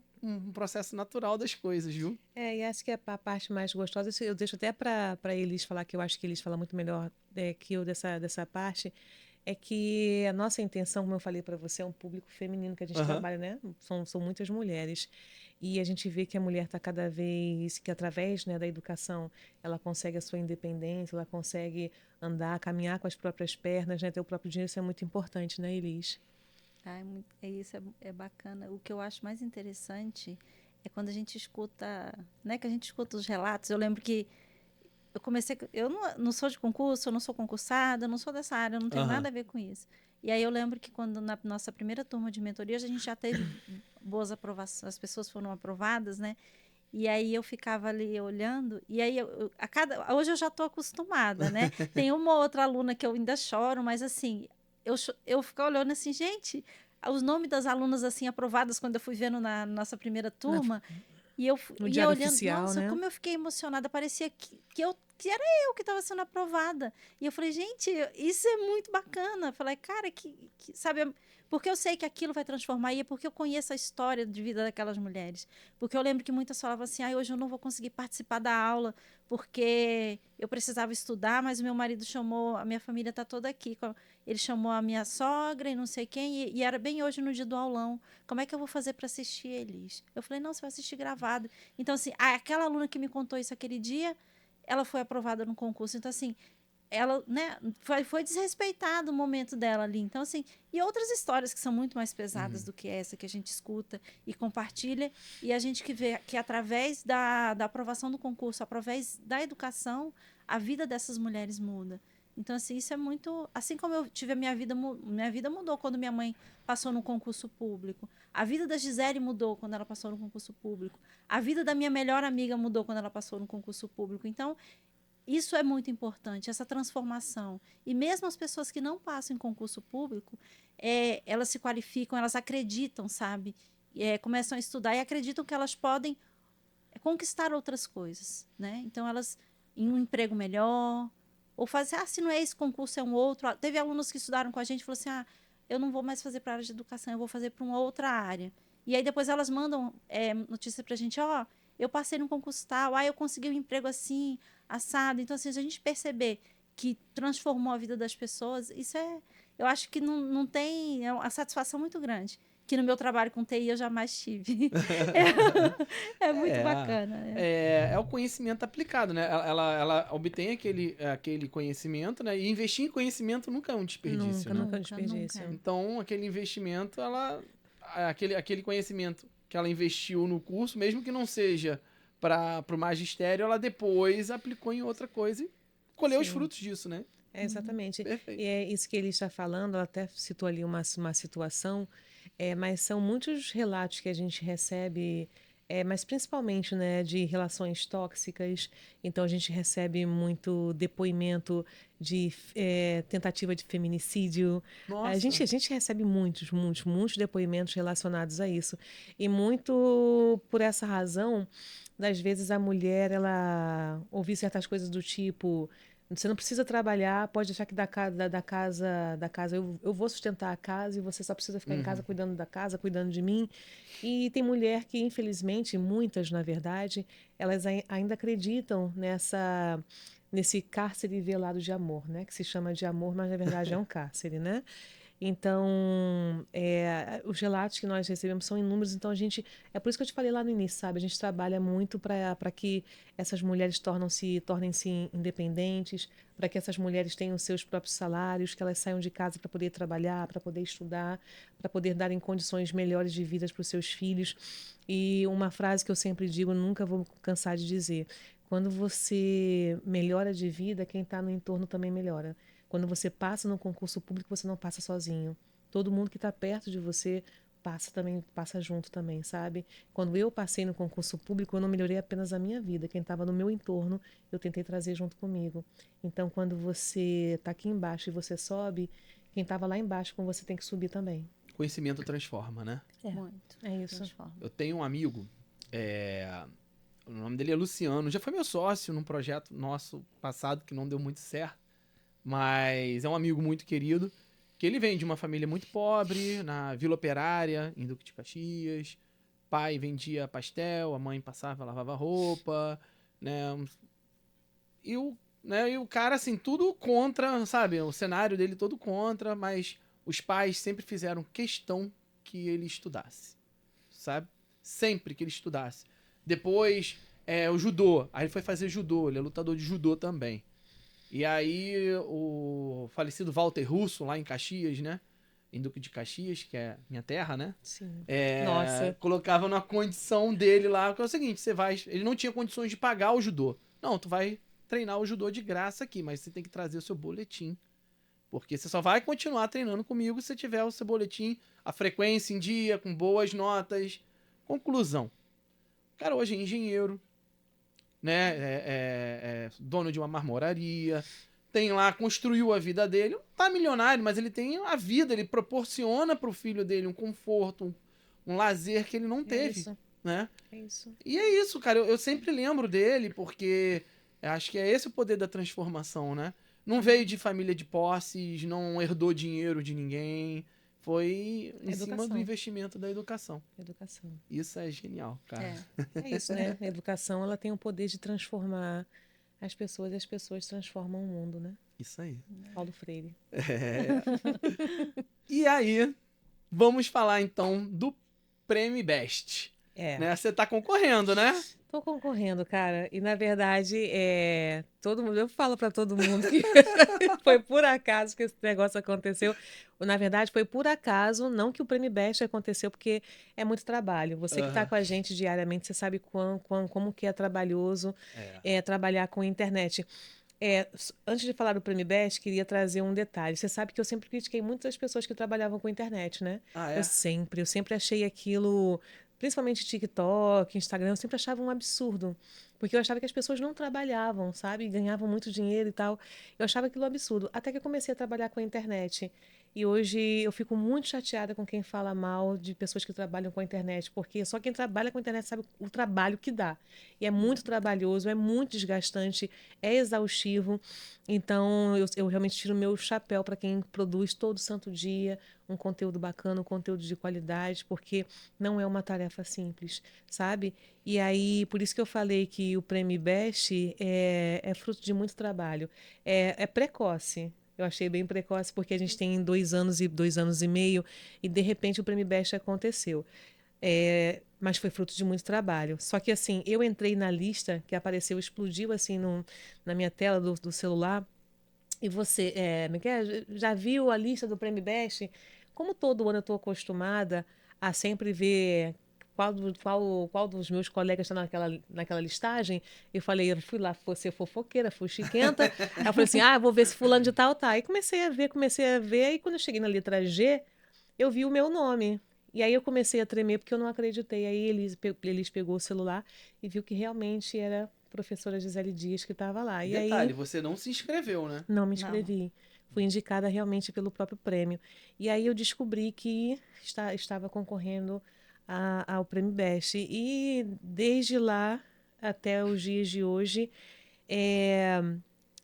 processo natural das coisas, viu? E acho que a parte mais gostosa, isso eu deixo até para Elis falar, que eu acho que Elis fala muito melhor que eu dessa parte, é que a nossa intenção, como eu falei para você, é um público feminino que a gente Aham. trabalha, né? São muitas mulheres. E a gente vê que a mulher está cada vez, que através, né, da educação, ela consegue a sua independência, ela consegue andar, caminhar com as próprias pernas, né? Ter o próprio dinheiro, isso é muito importante, né, Elis? Isso é bacana. O que eu acho mais interessante é quando a gente escuta, né, que a gente escuta os relatos. Eu lembro que eu não sou de concurso, eu não sou concursada, eu não sou dessa área, eu não tenho Aham. nada a ver com isso. E aí eu lembro que quando na nossa primeira turma de mentorias, a gente já teve boas aprovações, as pessoas foram aprovadas, né? E aí eu ficava ali olhando, e aí hoje eu já estou acostumada, né? Tem uma ou outra aluna que eu ainda choro, mas assim, eu ficava olhando assim, gente, os nomes das alunas assim aprovadas quando eu fui vendo na nossa primeira turma, E eu No ia Diário olhando, Oficial, nossa, né? como eu fiquei emocionada. Parecia que era eu que estava sendo aprovada. E eu falei, gente, isso é muito bacana. Eu falei, cara, sabe, porque eu sei que aquilo vai transformar, e é porque eu conheço a história de vida daquelas mulheres. Porque eu lembro que muitas falavam assim, hoje eu não vou conseguir participar da aula, porque eu precisava estudar, mas o meu marido chamou, a minha família está toda aqui. Ele chamou a minha sogra e não sei quem, e era bem hoje no dia do aulão. Como é que eu vou fazer para assistir, Elis? Eu falei, não, você vai assistir gravado. Então, assim, aquela aluna que me contou isso aquele dia, ela foi aprovada no concurso. Então, assim, ela, né, foi desrespeitado o momento dela ali. Então, assim, e outras histórias que são muito mais pesadas do que essa, que a gente escuta e compartilha, e a gente que vê que através da aprovação do concurso, através da educação, a vida dessas mulheres muda. Então, assim, isso é muito... Assim como eu tive minha vida mudou quando minha mãe passou no concurso público. A vida da Gisele mudou quando ela passou no concurso público. A vida da minha melhor amiga mudou quando ela passou no concurso público. Então, isso é muito importante, essa transformação. E mesmo as pessoas que não passam em concurso público, elas se qualificam, elas acreditam, sabe? Começam a estudar e acreditam que elas podem conquistar outras coisas, né? Então, elas, em um emprego melhor, ou fazer, se não é esse concurso, é um outro. Teve alunos que estudaram com a gente e falaram assim, eu não vou mais fazer para a área de educação, eu vou fazer para uma outra área. E aí depois elas mandam notícia para a gente, eu passei num concurso tal, eu consegui um emprego assim, assado. Então, assim, se a gente perceber que transformou a vida das pessoas, isso eu acho que não tem, é uma satisfação muito grande, que no meu trabalho com TI eu jamais tive. É muito bacana. É o conhecimento aplicado, né? Ela obtém aquele conhecimento, né? E investir em conhecimento nunca é um desperdício, Nunca né? é um desperdício. Então, aquele investimento, aquele conhecimento que ela investiu no curso, mesmo que não seja para o magistério, ela depois aplicou em outra coisa e colheu os frutos disso, né? Exatamente. Perfeito. E é isso que ele está falando, ela até citou ali uma situação, mas são muitos relatos que a gente recebe, mas principalmente, né, de relações tóxicas. Então a gente recebe muito depoimento de tentativa de feminicídio. Nossa. A gente recebe muitos depoimentos relacionados a isso. E muito por essa razão, das vezes a mulher, ela ouvir certas coisas do tipo: você não precisa trabalhar, pode deixar que da casa eu vou sustentar a casa e você só precisa ficar em casa cuidando da casa, cuidando de mim. E tem mulher que, infelizmente, muitas, na verdade, elas ainda acreditam nesse cárcere velado de amor, né? Que se chama de amor, mas na verdade é um cárcere, né? Então, os relatos que nós recebemos são inúmeros, então é por isso que eu te falei lá no início, sabe? A gente trabalha muito para que essas mulheres tornem-se independentes, para que essas mulheres tenham seus próprios salários, que elas saiam de casa para poder trabalhar, para poder estudar, para poder darem condições melhores de vida para os seus filhos. E uma frase que eu sempre digo, nunca vou cansar de dizer: quando você melhora de vida, quem está no entorno também melhora. Quando você passa no concurso público, você não passa sozinho. Todo mundo que está perto de você passa junto também, sabe? Quando eu passei no concurso público, eu não melhorei apenas a minha vida. Quem estava no meu entorno, eu tentei trazer junto comigo. Então, quando você está aqui embaixo e você sobe, quem estava lá embaixo com você tem que subir também. Conhecimento transforma, né? Muito. É isso. Transforma. Eu tenho um amigo, o nome dele é Luciano, já foi meu sócio num projeto nosso passado que não deu muito certo. Mas é um amigo muito querido, que ele vem de uma família muito pobre, na Vila Operária, em Duque de Caxias. Pai vendia pastel, a mãe passava, lavava roupa, né? E o cara, assim, tudo contra, sabe? O cenário dele todo contra, mas os pais sempre fizeram questão que ele estudasse, sabe? Sempre que ele estudasse. Depois, o judô. Aí ele foi fazer judô, ele é lutador de judô também. E aí o falecido Walter Russo, lá em Caxias, né? Em Duque de Caxias, que é minha terra, né? Sim. Nossa. Colocava na condição dele lá, que é o seguinte, ele não tinha condições de pagar o judô. Não, tu vai treinar o judô de graça aqui, mas você tem que trazer o seu boletim. Porque você só vai continuar treinando comigo se tiver o seu boletim, a frequência em dia, com boas notas. Conclusão. O cara hoje é engenheiro, né? Dono de uma marmoraria, tem lá, construiu a vida dele, não tá milionário, mas ele tem a vida, ele proporciona pro filho dele um conforto, um lazer que ele não teve. né? É isso. E é isso, cara. Eu sempre lembro dele porque eu acho que é esse o poder da transformação, né? Não veio de família de posses, não herdou dinheiro de ninguém. Foi em cima do Educação. investimento da educação. Educação. Isso é genial, cara. É. É isso, né? A educação, ela tem o poder de transformar as pessoas e as pessoas transformam o mundo, né? Isso aí. Paulo Freire. É. E aí, vamos falar então do Prêmio Best. É. Né? Você tá concorrendo, né? Tô concorrendo, cara. E na verdade, todo mundo, eu falo pra todo mundo que foi por acaso que esse negócio aconteceu. Na verdade, foi por acaso, não que o Prêmio Best aconteceu, porque é muito trabalho. Você que tá Aham. com a gente diariamente, você sabe como que é trabalhoso trabalhar com internet. Antes de falar do Prêmio Best, queria trazer um detalhe. Você sabe que eu sempre critiquei muitas pessoas que trabalhavam com internet, né? Ah, é? Eu sempre achei aquilo, principalmente TikTok, Instagram, eu sempre achava um absurdo. Porque eu achava que as pessoas não trabalhavam, sabe? Ganhavam muito dinheiro e tal. Eu achava aquilo absurdo. Até que eu comecei a trabalhar com a internet. E hoje eu fico muito chateada com quem fala mal de pessoas que trabalham com a internet, porque só quem trabalha com a internet sabe o trabalho que dá. E é muito trabalhoso, é muito desgastante, é exaustivo. Então, eu realmente tiro meu chapéu para quem produz todo santo dia um conteúdo bacana, um conteúdo de qualidade, porque não é uma tarefa simples, sabe? E aí, por isso que eu falei que o Prêmio Best é fruto de muito trabalho. É precoce. Eu achei bem precoce, porque a gente tem 2 anos e meio, e de repente o Prêmio Best aconteceu. Mas foi fruto de muito trabalho. Só que assim, eu entrei na lista que apareceu, explodiu assim na minha tela do celular. E você, já viu a lista do Prêmio Best? Como todo ano eu estou acostumada a sempre ver qual dos meus colegas está naquela listagem, eu fui lá, ser fofoqueira, fui chiquenta. Aí eu falei assim, vou ver se fulano de tal tá. E comecei a ver, e quando eu cheguei na letra G, eu vi o meu nome. E aí eu comecei a tremer porque eu não acreditei. Aí eles pegou o celular e viu que realmente era a professora Gisele Dias que estava lá. E Detalhe, aí você não se inscreveu, né? não me Não. inscrevi. Fui indicada realmente pelo próprio prêmio. E aí eu descobri que estava concorrendo ao Prêmio Best. E desde lá até os dias de hoje,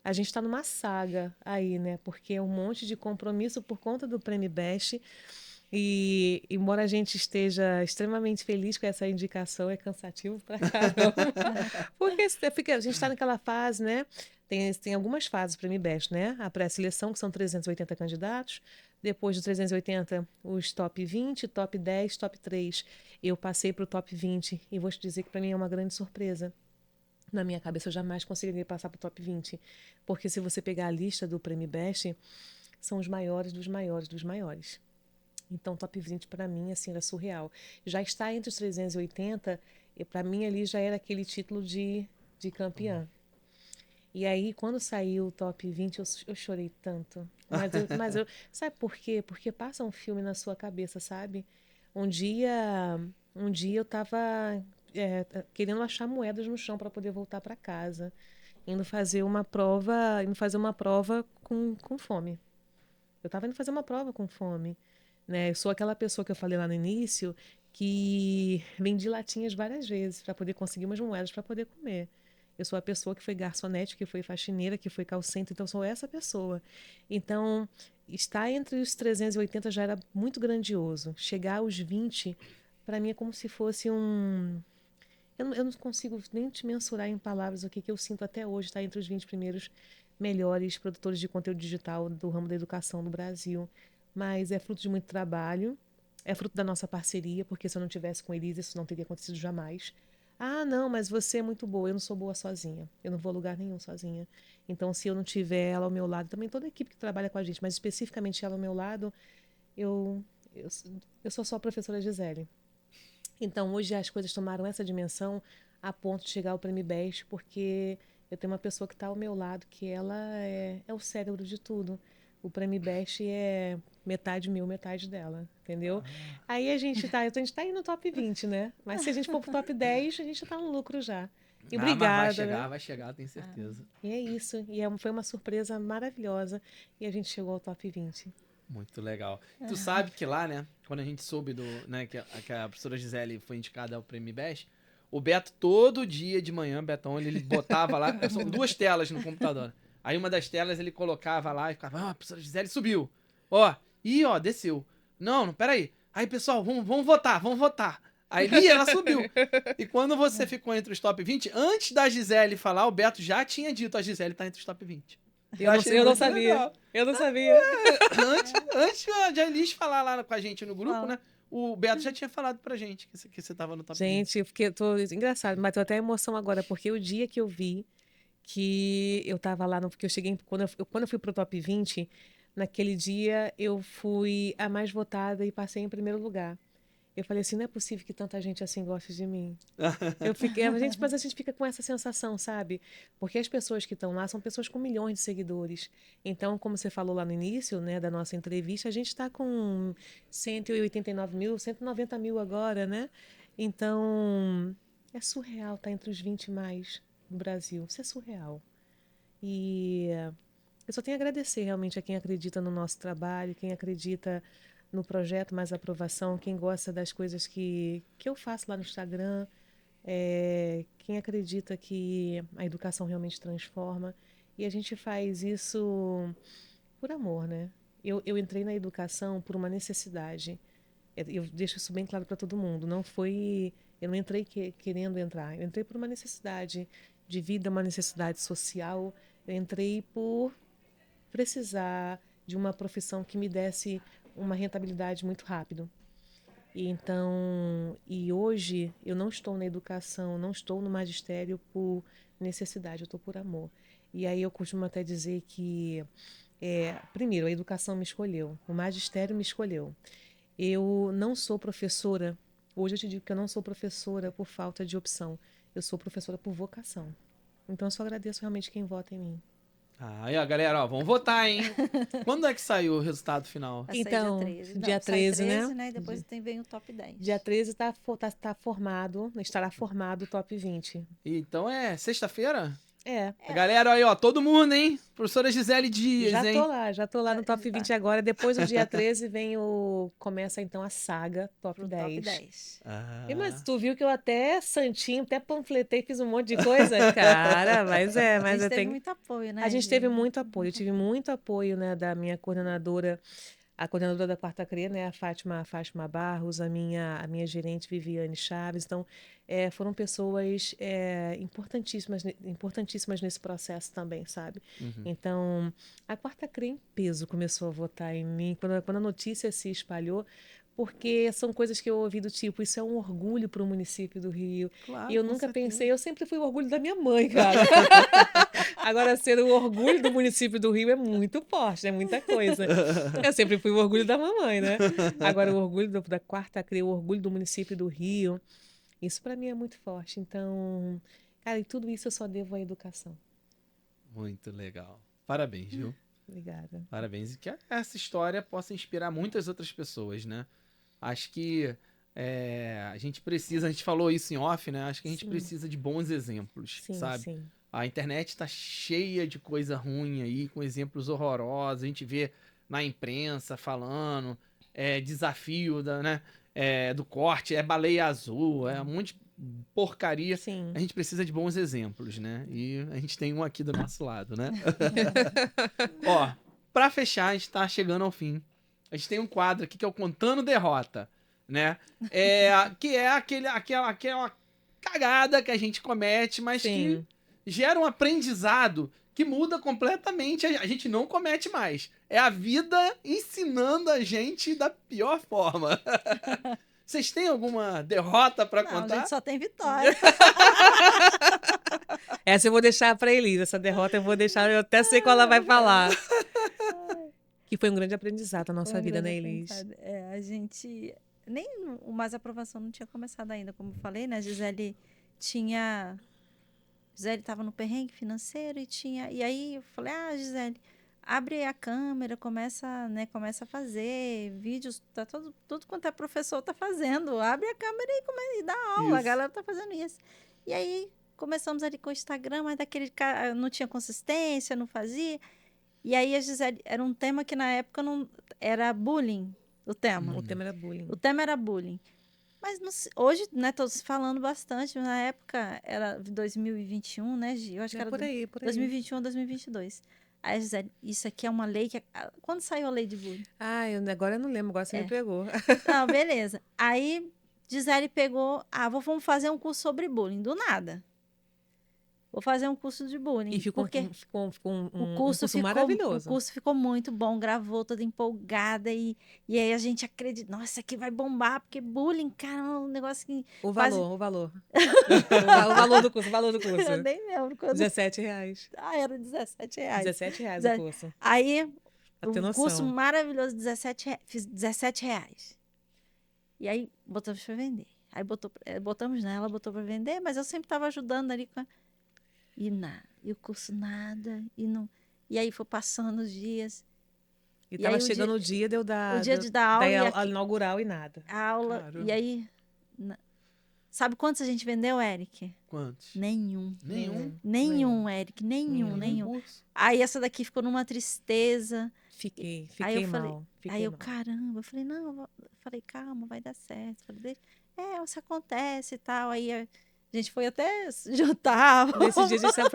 a gente está numa saga aí, né? Porque é um monte de compromisso por conta do Prêmio Best. E embora a gente esteja extremamente feliz com essa indicação, é cansativo pra caramba. Porque a gente está naquela fase, né? Tem algumas fases para o MBEST, né? A pré-seleção, que são 380 candidatos. Depois de 380, os top 20, top 10, top 3. Eu passei para o top 20 e vou te dizer que para mim é uma grande surpresa. Na minha cabeça, eu jamais conseguiria passar para o top 20. Porque se você pegar a lista do Prêmio Best, são os maiores dos maiores dos maiores. Então, top 20 para mim, assim, era surreal. Já está entre os 380, e para mim ali já era aquele título de campeã. E aí, quando saiu o top 20, eu chorei tanto. Mas eu, sabe por quê? Porque passa um filme na sua cabeça, sabe? Um dia eu estava querendo achar moedas no chão para poder voltar para casa, indo fazer uma prova com fome. Eu estava indo fazer uma prova com fome, né? Eu sou aquela pessoa que eu falei lá no início que vendi latinhas várias vezes para poder conseguir umas moedas para poder comer. Eu sou a pessoa que foi garçonete, que foi faxineira, que foi call center, então eu sou essa pessoa. Então, estar entre os 380 já era muito grandioso. Chegar aos 20, para mim é como se fosse um... Eu não consigo nem te mensurar em palavras o que eu sinto até hoje, estar entre os 20 primeiros melhores produtores de conteúdo digital do ramo da educação no Brasil. Mas é fruto de muito trabalho, é fruto da nossa parceria, porque se eu não tivesse com Elisa, isso não teria acontecido jamais. Não, mas você é muito boa. Eu não sou boa sozinha. Eu não vou a lugar nenhum sozinha. Então, se eu não tiver ela ao meu lado, também toda a equipe que trabalha com a gente, mas especificamente ela ao meu lado, eu, eu, eu sou só a professora Gisele. Então, hoje as coisas tomaram essa dimensão a ponto de chegar ao Prêmio Best, porque eu tenho uma pessoa que está ao meu lado, que ela é o cérebro de tudo. O Prêmio Best é metade meu, metade dela, entendeu? Aí a gente tá aí no top 20, né? Mas se a gente for pro top 10, a gente tá no lucro já. E Mas obrigada, né? vai chegar, tenho certeza. E é isso. E foi uma surpresa maravilhosa. E a gente chegou ao top 20. Muito legal. Tu sabe que lá, né, quando a gente soube né, que a professora Gisele foi indicada ao Prêmio Best, o Beto, todo dia de manhã, Betão, ele botava lá, são 2 telas no computador. Aí uma das telas ele colocava lá e ficava, a professora Gisele subiu. Ó, desceu. Não, peraí. Aí, pessoal, vamos votar. Aí ela subiu. E quando você ficou entre os top 20, antes da Gisele falar, o Beto já tinha dito a Gisele tá entre os top 20. Eu não sabia. Legal. Eu não sabia. Antes de a Elis falar lá com a gente no grupo, né? O Beto já tinha falado pra gente que você tava no top 20. Gente, eu fiquei, engraçado, bateu até emoção agora, porque o dia que eu vi que eu tava lá, porque eu cheguei, quando eu fui pro top 20, naquele dia eu fui a mais votada e passei em primeiro lugar. Eu falei assim, não é possível que tanta gente assim goste de mim. Mas a gente fica com essa sensação, sabe? Porque as pessoas que estão lá são pessoas com milhões de seguidores. Então, como você falou lá no início, né, da nossa entrevista, a gente está com 189 mil, 190 mil agora, né? Então, é surreal estar entre os 20 mais do Brasil. Isso é surreal. E eu só tenho a agradecer realmente a quem acredita no nosso trabalho, quem acredita no projeto Mais Aprovação, quem gosta das coisas que eu faço lá no Instagram, quem acredita que a educação realmente transforma. E a gente faz isso por amor, né? Eu entrei na educação por uma necessidade. Eu deixo isso bem claro para todo mundo. Eu não entrei querendo entrar. Eu entrei por uma necessidade de vida, uma necessidade social. Eu entrei por precisar de uma profissão que me desse uma rentabilidade muito rápido. E hoje eu não estou na educação, não estou no magistério por necessidade, eu estou por amor. E aí eu costumo até dizer que, primeiro, a educação me escolheu, o magistério me escolheu. Eu não sou professora, hoje eu te digo que eu não sou professora por falta de opção, eu sou professora por vocação. Então eu só agradeço realmente quem vota em mim. Aí, ó, galera, ó, vamos votar, hein? Quando é que saiu o resultado final? Vai sair Então, dia 13, né? E depois vem o top 10. Dia 13 tá formado, estará formado o top 20. Então é sexta-feira? É. Galera, aí, ó, todo mundo, hein? Professora Gisele Dias, Já hein? já tô lá no top 20 agora. Depois do dia 13 começa então a saga top 10. Top 10. Mas tu viu que eu até santinho, até panfletei, fiz um monte de coisa? Cara, mas a gente teve muito apoio, né? A gente teve muito apoio. Eu tive muito apoio, né, da minha coordenadora, a coordenadora da Quarta CRE, né, a Fátima Barros, a minha gerente Viviane Chaves. Então, foram pessoas importantíssimas nesse processo também, sabe? Uhum. Então, a Quarta CRE em peso começou a votar em mim. Quando a notícia se espalhou, porque são coisas que eu ouvi do tipo, isso é um orgulho para o município do Rio. Claro, e eu com nunca certeza. pensei, eu sempre fui o orgulho da minha mãe, cara. Agora, ser o orgulho do município do Rio é muito forte, é muita coisa. Eu sempre fui o orgulho da mamãe, né? Agora, o orgulho da Quarta CRE, o orgulho do município do Rio, isso para mim é muito forte. Então, cara, e tudo isso eu só devo à educação. Muito legal. Parabéns, viu? Obrigada. Parabéns. E que essa história possa inspirar muitas outras pessoas, né? Acho que a gente falou isso em off, né? Acho que a gente precisa de bons exemplos, sabe? Sim. A internet tá cheia de coisa ruim aí, com exemplos horrorosos. A gente vê na imprensa falando, desafio do corte, baleia azul, um monte de porcaria. Sim. A gente precisa de bons exemplos, né? E a gente tem um aqui do nosso lado, né? Ó, pra fechar, a gente tá chegando ao fim. A gente tem um quadro aqui que é o Contando Derrota, né? Que é aquela cagada que a gente comete, mas que gera um aprendizado que muda completamente. A gente não comete mais. É a vida ensinando a gente da pior forma. Vocês têm alguma derrota pra contar? Não, a gente só tem vitória. Essa eu vou deixar pra Elisa. Essa derrota eu vou deixar, eu até sei qual ela vai falar. Que foi um grande aprendizado na nossa vida, né, Elis? A gente... Nem o Mais Aprovação não tinha começado ainda, como eu falei, né? A Gisele estava no perrengue financeiro e aí eu falei, Gisele, abre a câmera, começa a fazer vídeos, tudo quanto é professor tá fazendo, abre a câmera e dá aula, isso. A galera tá fazendo isso. E aí começamos ali com o Instagram, mas não tinha consistência, não fazia. E aí a Gisele, era um tema que na época não era bullying, o tema. O tema era bullying. O tema era bullying. Mas hoje, né, tô se falando bastante, na época era 2021, né, Gi? Eu acho que era Por aí, por aí. 2021 ou 2022. Aí a Gisele, isso aqui é uma lei que... Quando saiu a lei de bullying? Agora eu não lembro, agora você me pegou. Não, beleza. Aí Gisele pegou, vamos fazer um curso sobre bullying, do nada. Vou fazer um curso de bullying. E ficou porque um curso maravilhoso. O curso ficou muito bom, gravou toda empolgada e aí a gente acredita, nossa, isso aqui vai bombar, porque bullying, cara, é um negócio que... O quase- valor. O valor do curso, Eu nem lembro quando... R$17. era R$17. R$17 o curso. Aí, Pra ter um curso noção. maravilhoso, fiz R$17. E aí, botamos pra vender. Aí botamos nela, ela botou pra vender, mas eu sempre tava ajudando ali com e o curso nada, e aí foi passando os dias, E E tava aí, chegando o dia de eu dar... o dia de dar aula, e a inaugural e nada. a aula, Caramba. e aí... Sabe quantos a gente vendeu, Eric? Quantos? Nenhum. Nenhum. Eric, nenhum. Curso. Aí essa daqui ficou numa tristeza. Fiquei Aí eu falei- mal. Aí eu, caramba, eu falei, não, falei, calma, vai dar certo. Falei, isso acontece e tal. Aí a gente foi até se juntar. Nesse dia a gente saiu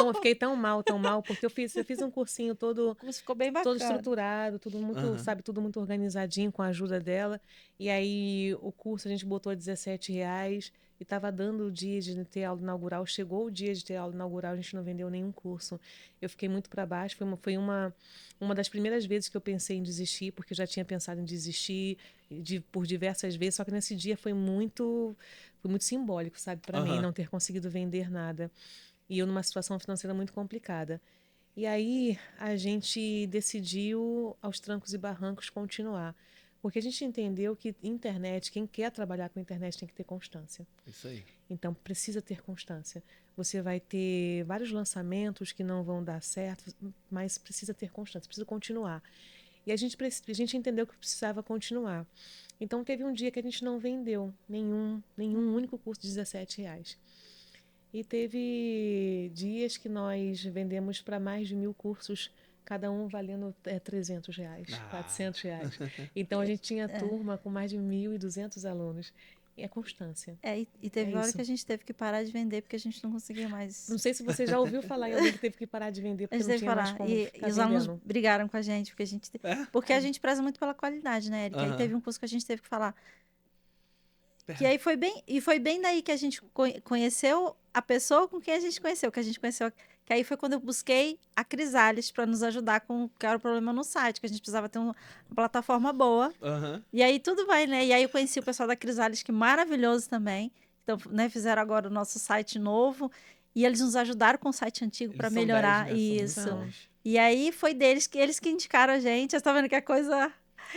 eu fiquei tão mal, porque eu fiz um cursinho todo O curso ficou bem bacana. todo estruturado, tudo muito, Aham. sabe, tudo muito organizadinho com a ajuda dela. E aí o curso a gente botou R$17 e estava dando o dia de ter aula inaugural. Chegou o dia de ter aula inaugural, a gente não vendeu nenhum curso. Eu fiquei muito para baixo. Foi uma das primeiras vezes que eu pensei em desistir, porque eu já tinha pensado em desistir por diversas vezes. Só que nesse dia foi muito simbólico, sabe, para mim, Aham. não ter conseguido vender nada. E eu numa situação financeira muito complicada. E aí a gente decidiu, aos trancos e barrancos, continuar. Porque a gente entendeu que internet, quem quer trabalhar com internet tem que ter constância. Isso aí. Então precisa ter constância. Você vai ter vários lançamentos que não vão dar certo, mas precisa ter constância, precisa continuar. E a gente entendeu que precisava continuar. Então teve um dia que a gente não vendeu nenhum único curso de R$17. E teve dias que nós vendemos para mais de 1.000 cursos, cada um valendo R$300, R$400. Então a gente tinha turma com mais de 1.200 alunos. E é constância. E teve hora isso. que a gente teve que parar de vender porque a gente não conseguia mais. Não sei se você já ouviu falar em alguém que teve que parar de vender A porque gente não teve que tinha mais parar. como E ficar os alunos vendendo. brigaram com a gente, porque a gente preza muito pela qualidade, né, Eric? Aí Aham. teve um curso que a gente teve que falar. Pera. Que aí foi bem daí que a gente conheceu a pessoa com quem a gente conheceu, que aí foi quando eu busquei a Crisales para nos ajudar com o que era o problema no site, que a gente precisava ter uma plataforma boa. Aham. E aí tudo vai, né? E aí eu conheci o pessoal da Crisales, que é maravilhoso também. Então, né, fizeram agora o nosso site novo e eles nos ajudaram com o site antigo para Eles são melhorar 10, né? São muito isso. bons. E aí foi eles que indicaram a gente. Você tá vendo que a coisa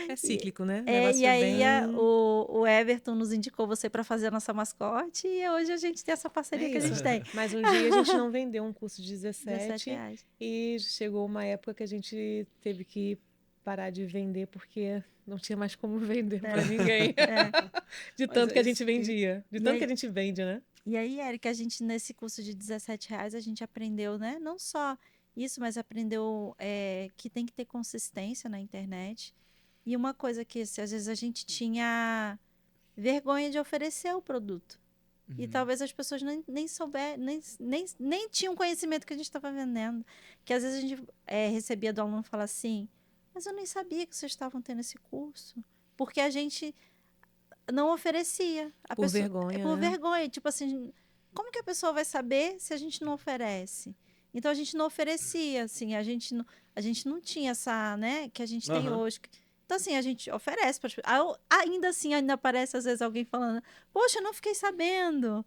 É cíclico, né? O é, negócio e aí bem... o Everton nos indicou você para fazer a nossa mascote e hoje a gente tem essa parceria É que a gente isso. tem. Mas um dia a gente não vendeu um curso de 17 R$17. e chegou uma época que a gente teve que parar de vender porque não tinha mais como vender para ninguém. De Mas tanto é que a isso gente vendia. De E tanto aí- que a gente vende, né? E aí, Eric, a gente nesse curso de R$17 a gente aprendeu, né? Não só isso, mas aprendeu que tem que ter consistência na internet. E uma coisa que às vezes a gente tinha vergonha de oferecer o produto. E talvez as pessoas nem souberem, nem tinham conhecimento que a gente estava vendendo. Que às vezes a gente recebia do aluno falar assim, mas eu nem sabia que vocês estavam tendo esse curso. Porque a gente não oferecia. Por vergonha, Por né? vergonha. Tipo assim, como que a pessoa vai saber se a gente não oferece? Então a gente não oferecia, assim, a gente não tinha essa, né, que a gente tem Aham. hoje. Então, assim, a gente oferece para as pessoas. Ainda assim, ainda aparece às vezes alguém falando, poxa, eu não fiquei sabendo.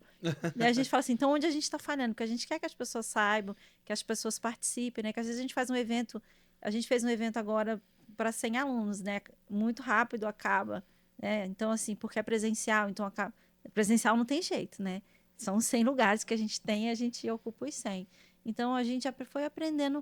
E a gente fala assim, então onde a gente está falhando? Porque a gente quer que as pessoas saibam, que as pessoas participem, né? Que às vezes a gente faz um evento, a gente fez um evento agora para 100 alunos, né? Muito rápido acaba. Né? Então, assim, porque é presencial, então acaba. Presencial não tem jeito, né? São 100 lugares que a gente tem e a gente ocupa os 100. Então, a gente foi aprendendo,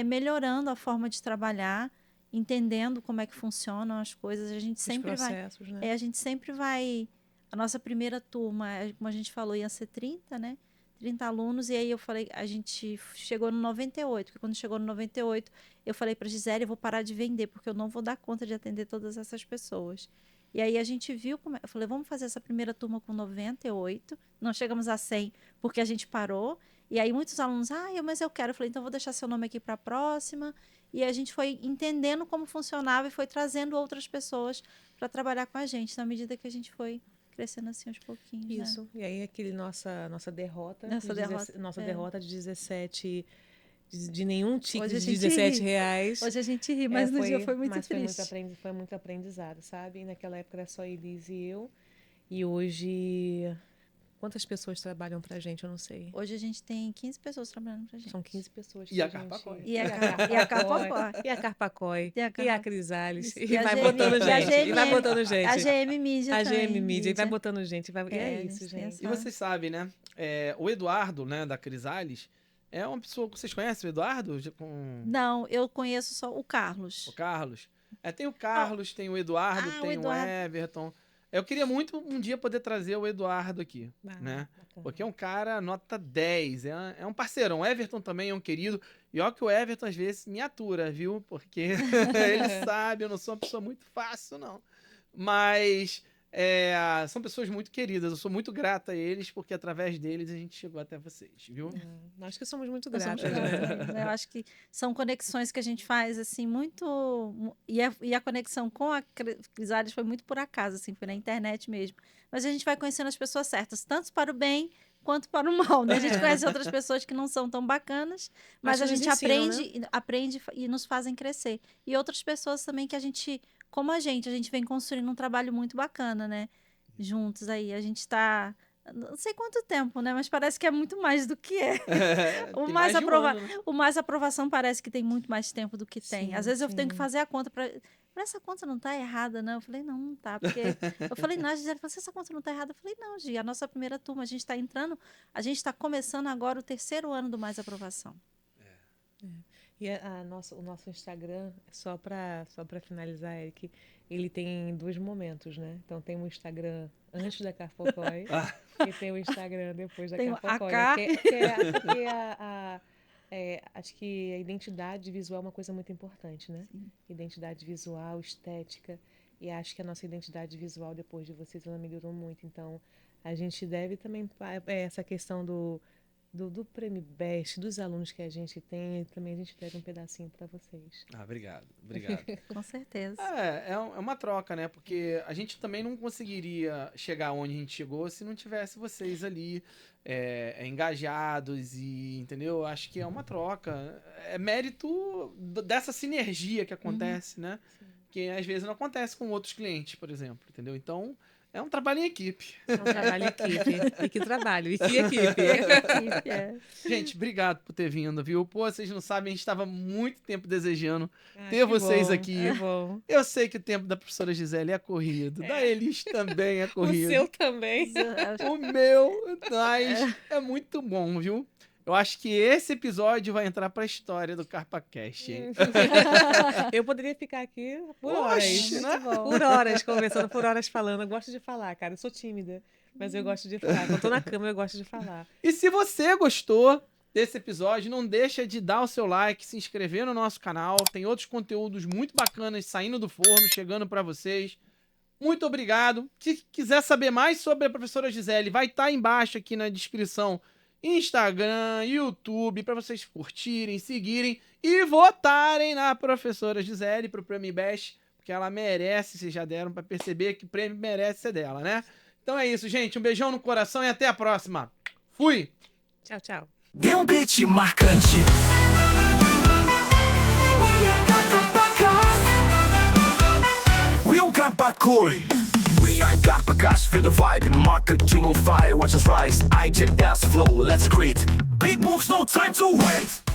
melhorando a forma de trabalhar, entendendo como é que funcionam as coisas. A gente Os sempre processos, né? a gente sempre vai... A nossa primeira turma, como a gente falou, ia ser 30, né? 30 alunos, e aí eu falei, a gente chegou no 98, porque quando chegou no 98, eu falei para Gisele, eu vou parar de vender, porque eu não vou dar conta de atender todas essas pessoas. E aí a gente viu, eu falei, vamos fazer essa primeira turma com 98, não chegamos a 100, porque a gente parou, e aí muitos alunos, mas eu quero, eu falei, então eu vou deixar seu nome aqui para a próxima, e a gente foi entendendo como funcionava e foi trazendo outras pessoas para trabalhar com a gente, na medida que a gente foi crescendo assim aos pouquinhos. Isso. Né? E aí aquele nossa derrota. Nossa Derrota de 17. De nenhum ticket Hoje a de gente R$17. Hoje a gente ri, mas no dia foi muito mas triste. Foi muito aprendizado, sabe? E naquela época era só Elis e eu. E hoje. Quantas pessoas trabalham pra gente? Eu não sei. Hoje a gente tem 15 pessoas trabalhando pra gente. São 15 pessoas. E a Carpacói. E a Carpacói. E a Carpacói. E a Crisales. E E a vai GM, botando e a gente. E vai GM, botando gente. A GM Mídia A também. GM Mídia. E vai botando gente. E é a isso, gente tem gente. essa- E vocês sabem, né? O Eduardo, né, da Crisales, é uma pessoa que vocês conhecem, o Eduardo? Com Não, eu conheço só o Carlos. o Carlos? Tem o Carlos, tem o Eduardo, o tem Eduardo. o Everton. Eu queria muito um dia poder trazer o Eduardo aqui, né? Bacana. Porque é um cara nota 10, é um parceirão. O Everton também é um querido. E ó que o Everton às vezes me atura, viu? Porque ele sabe, eu não sou uma pessoa muito fácil, não. Mas são pessoas muito queridas. Eu sou muito grata a eles, porque através deles a gente chegou até vocês, viu? Nós que somos muito Nós somos gratas, né? gratos, né? Eu acho que são conexões que a gente faz, assim, muito... E a conexão com a Crisales foi muito por acaso, assim, foi na internet mesmo. Mas a gente vai conhecendo as pessoas certas, tanto para o bem quanto para o mal, né? A gente conhece outras pessoas que não são tão bacanas, mas a Mas gente nos ensinam, aprende e nos fazem crescer. E outras pessoas também que a gente, como a gente vem construindo um trabalho muito bacana, né? Juntos aí, a gente está... Não sei quanto tempo, né? Mas parece que é muito mais do que é. Tem mais de um ano, né? O mais aprovação parece que tem muito mais tempo do que tem. Sim, Às vezes eu sim. tenho que fazer a conta para essa conta não tá errada, né? Eu falei, não tá. Porque eu falei, não, a Gisele falou, se essa conta não tá errada, eu falei, não, Gi, a nossa primeira turma, a gente está começando agora o 3º ano do mais aprovação. E o nosso Instagram, só para finalizar, Eric, ele tem 2 momentos, né? Então tem um Instagram antes da Carpacói e tem o Instagram depois da Tem o Carpacói. Acho que a identidade visual é uma coisa muito importante, né? Sim. Identidade visual, estética. E acho que a nossa identidade visual, depois de vocês, ela melhorou muito. Então, a gente deve também... essa questão do Prêmio Best, dos alunos que a gente tem, também a gente deve um pedacinho para vocês. Obrigado. Com certeza. É uma troca, né? Porque a gente também não conseguiria chegar onde a gente chegou se não tivesse vocês ali engajados e, entendeu? Acho que é uma troca. É mérito dessa sinergia que acontece, né? Sim. Que às vezes não acontece com outros clientes, por exemplo, entendeu? Então, é um trabalho em equipe. É um trabalho em equipe. E que trabalho, e que equipe. Gente, obrigado por ter vindo, viu? Pô, vocês não sabem, a gente estava muito tempo desejando ter Que vocês bom, aqui. que bom. Eu sei que o tempo da professora Gisele é corrido, da Elis também é O corrido. seu também. O meu, mas é muito bom, viu? Eu acho que esse episódio vai entrar pra história do CarpaCast, hein? Eu poderia ficar aqui por Oxe, horas. né? Por horas, conversando, por horas falando. Eu gosto de falar, cara. Eu sou tímida, mas eu gosto de falar. Quando eu tô na câmera, eu gosto de falar. E se você gostou desse episódio, não deixa de dar o seu like, se inscrever no nosso canal. Tem outros conteúdos muito bacanas saindo do forno, chegando pra vocês. Muito obrigado. Se quiser saber mais sobre a professora Gisele, vai estar embaixo aqui na descrição Instagram, YouTube, para vocês curtirem, seguirem e votarem na professora Gisele pro Prêmio Best, porque ela merece, vocês já deram para perceber que o prêmio merece ser dela, né? Então é isso, gente. Um beijão no coração e até a próxima. Fui! Tchau, tchau. Tem um beat marcante. We are Carpacói. We are Carpacast, feel the vibe, market 205, watch us rise. IJS flow, let's create. Big moves, no time to wait.